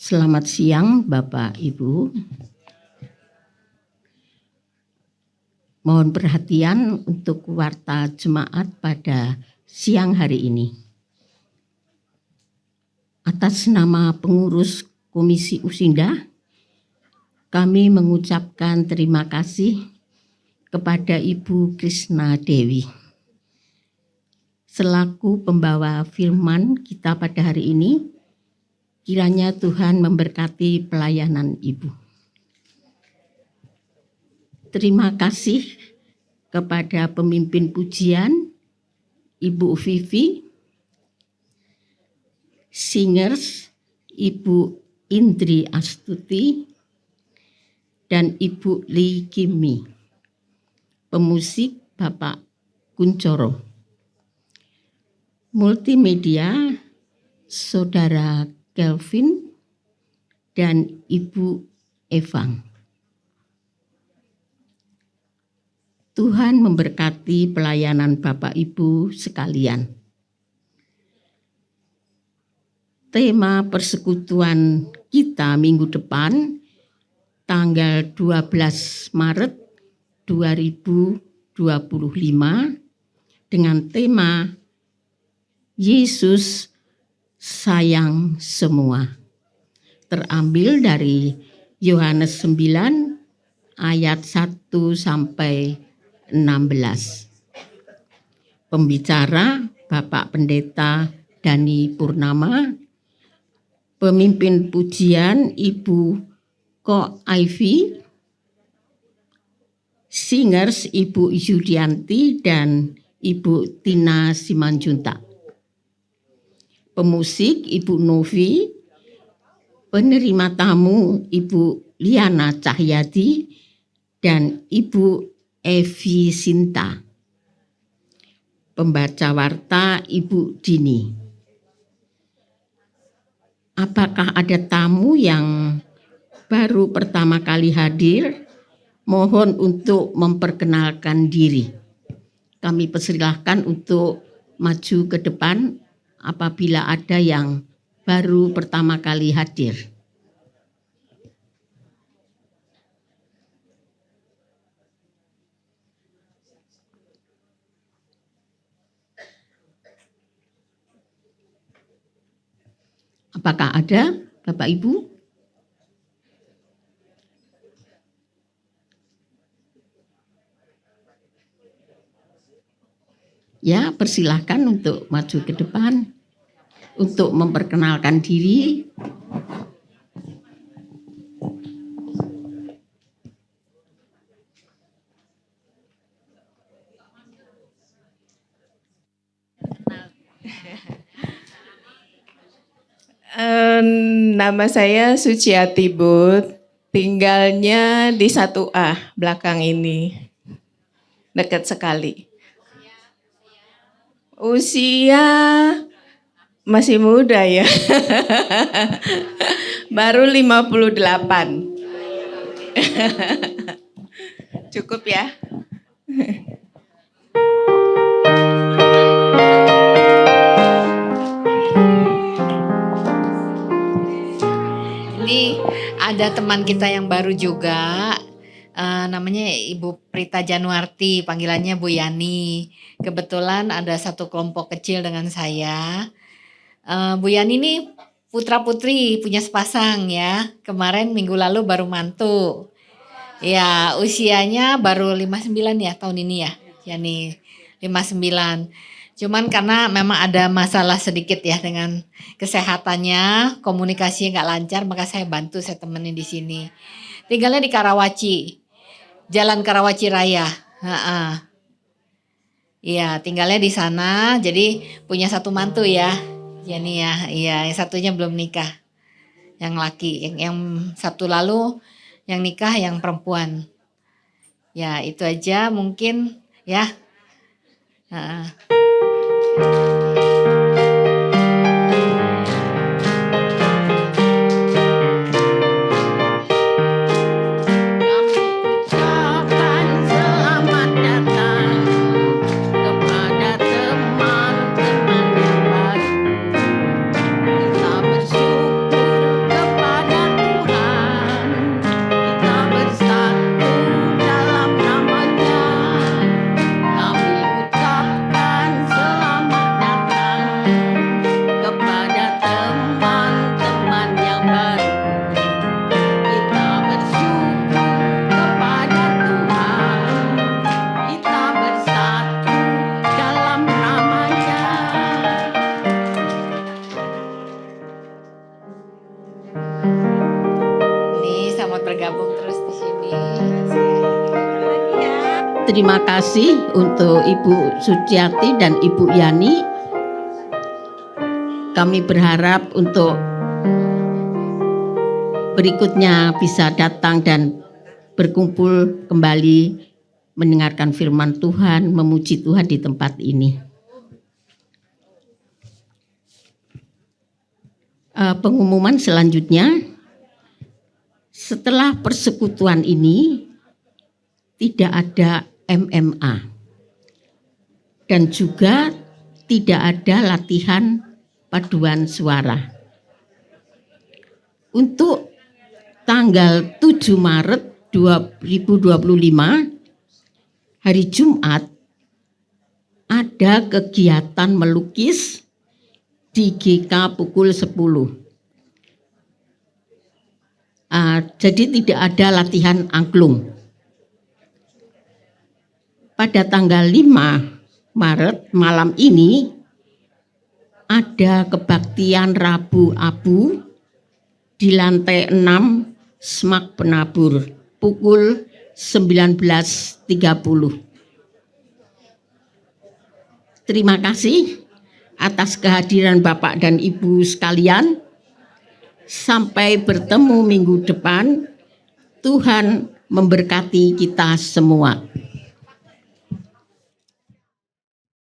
Selamat siang Bapak Ibu. Mohon perhatian untuk warta jemaat pada siang hari ini. Atas nama pengurus Komisi Usinda, kami mengucapkan terima kasih kepada Ibu Krisna Dewi selaku pembawa firman kita pada hari ini. Kiranya Tuhan memberkati pelayanan Ibu. Terima kasih kepada pemimpin pujian, Ibu Vivi, singers, Ibu Indri Astuti, dan Ibu Li Kimi, pemusik Bapak Kuncoro, multimedia, Saudara Kelvin, dan Ibu Evang. Tuhan memberkati pelayanan Bapak Ibu sekalian. Tema persekutuan kita minggu depan, tanggal 12 Maret 2025, dengan tema Yesus sayang semua, terambil dari Yohanes 9 ayat 1 sampai 16. Pembicara Bapak Pendeta Dani Purnama, pemimpin pujian Ibu Ko Ivy, singers Ibu Yudianti dan Ibu Tina Simanjuntak. Pemusik Ibu Novi, penerima tamu Ibu Liana Cahyadi dan Ibu Evi Sinta. Pembaca warta Ibu Dini. Apakah ada tamu yang baru pertama kali hadir? Mohon untuk memperkenalkan diri. Kami persilahkan untuk maju ke depan apabila ada yang baru pertama kali hadir. Apakah ada, Bapak Ibu? Ya, persilahkan untuk maju ke depan untuk memperkenalkan diri. Nama saya Suciati Bud, tinggalnya di 1A belakang ini, dekat sekali. Usia masih muda ya, baru 58. Cukup ya. Ini ada teman kita yang baru juga, namanya Ibu Prita Januarti, panggilannya Bu Yani. Kebetulan ada satu kelompok kecil dengan saya. Bu Yani ini putra putri punya sepasang ya. Kemarin minggu lalu baru mantu. Ya, usianya baru 59 ya tahun ini ya. Yani 59. Cuman karena memang ada masalah sedikit ya dengan kesehatannya, komunikasinya nggak lancar, maka saya bantu, saya temenin di sini. Tinggalnya di Karawaci, Jalan Karawaci Raya. Iya, tinggalnya di sana. Jadi punya satu mantu ya, Yani ya. Iya, yang satunya belum nikah, yang laki. Yang Sabtu lalu yang nikah yang perempuan. Ya itu aja mungkin ya. Bergabung terus di sini. Terima kasih untuk Ibu Suciati dan Ibu Yani. Kami berharap untuk berikutnya bisa datang dan berkumpul kembali mendengarkan firman Tuhan, memuji Tuhan di tempat ini. Pengumuman selanjutnya, setelah persekutuan ini tidak ada MMA dan juga tidak ada latihan paduan suara. Untuk tanggal 7 Maret 2025 hari Jumat ada kegiatan melukis di GK pukul 10. Jadi tidak ada latihan angklung. Pada tanggal 5 Maret malam ini ada kebaktian Rabu Abu di lantai 6 Smak Penabur pukul 19.30. Terima kasih atas kehadiran Bapak dan Ibu sekalian. Sampai bertemu minggu depan. Tuhan memberkati kita semua.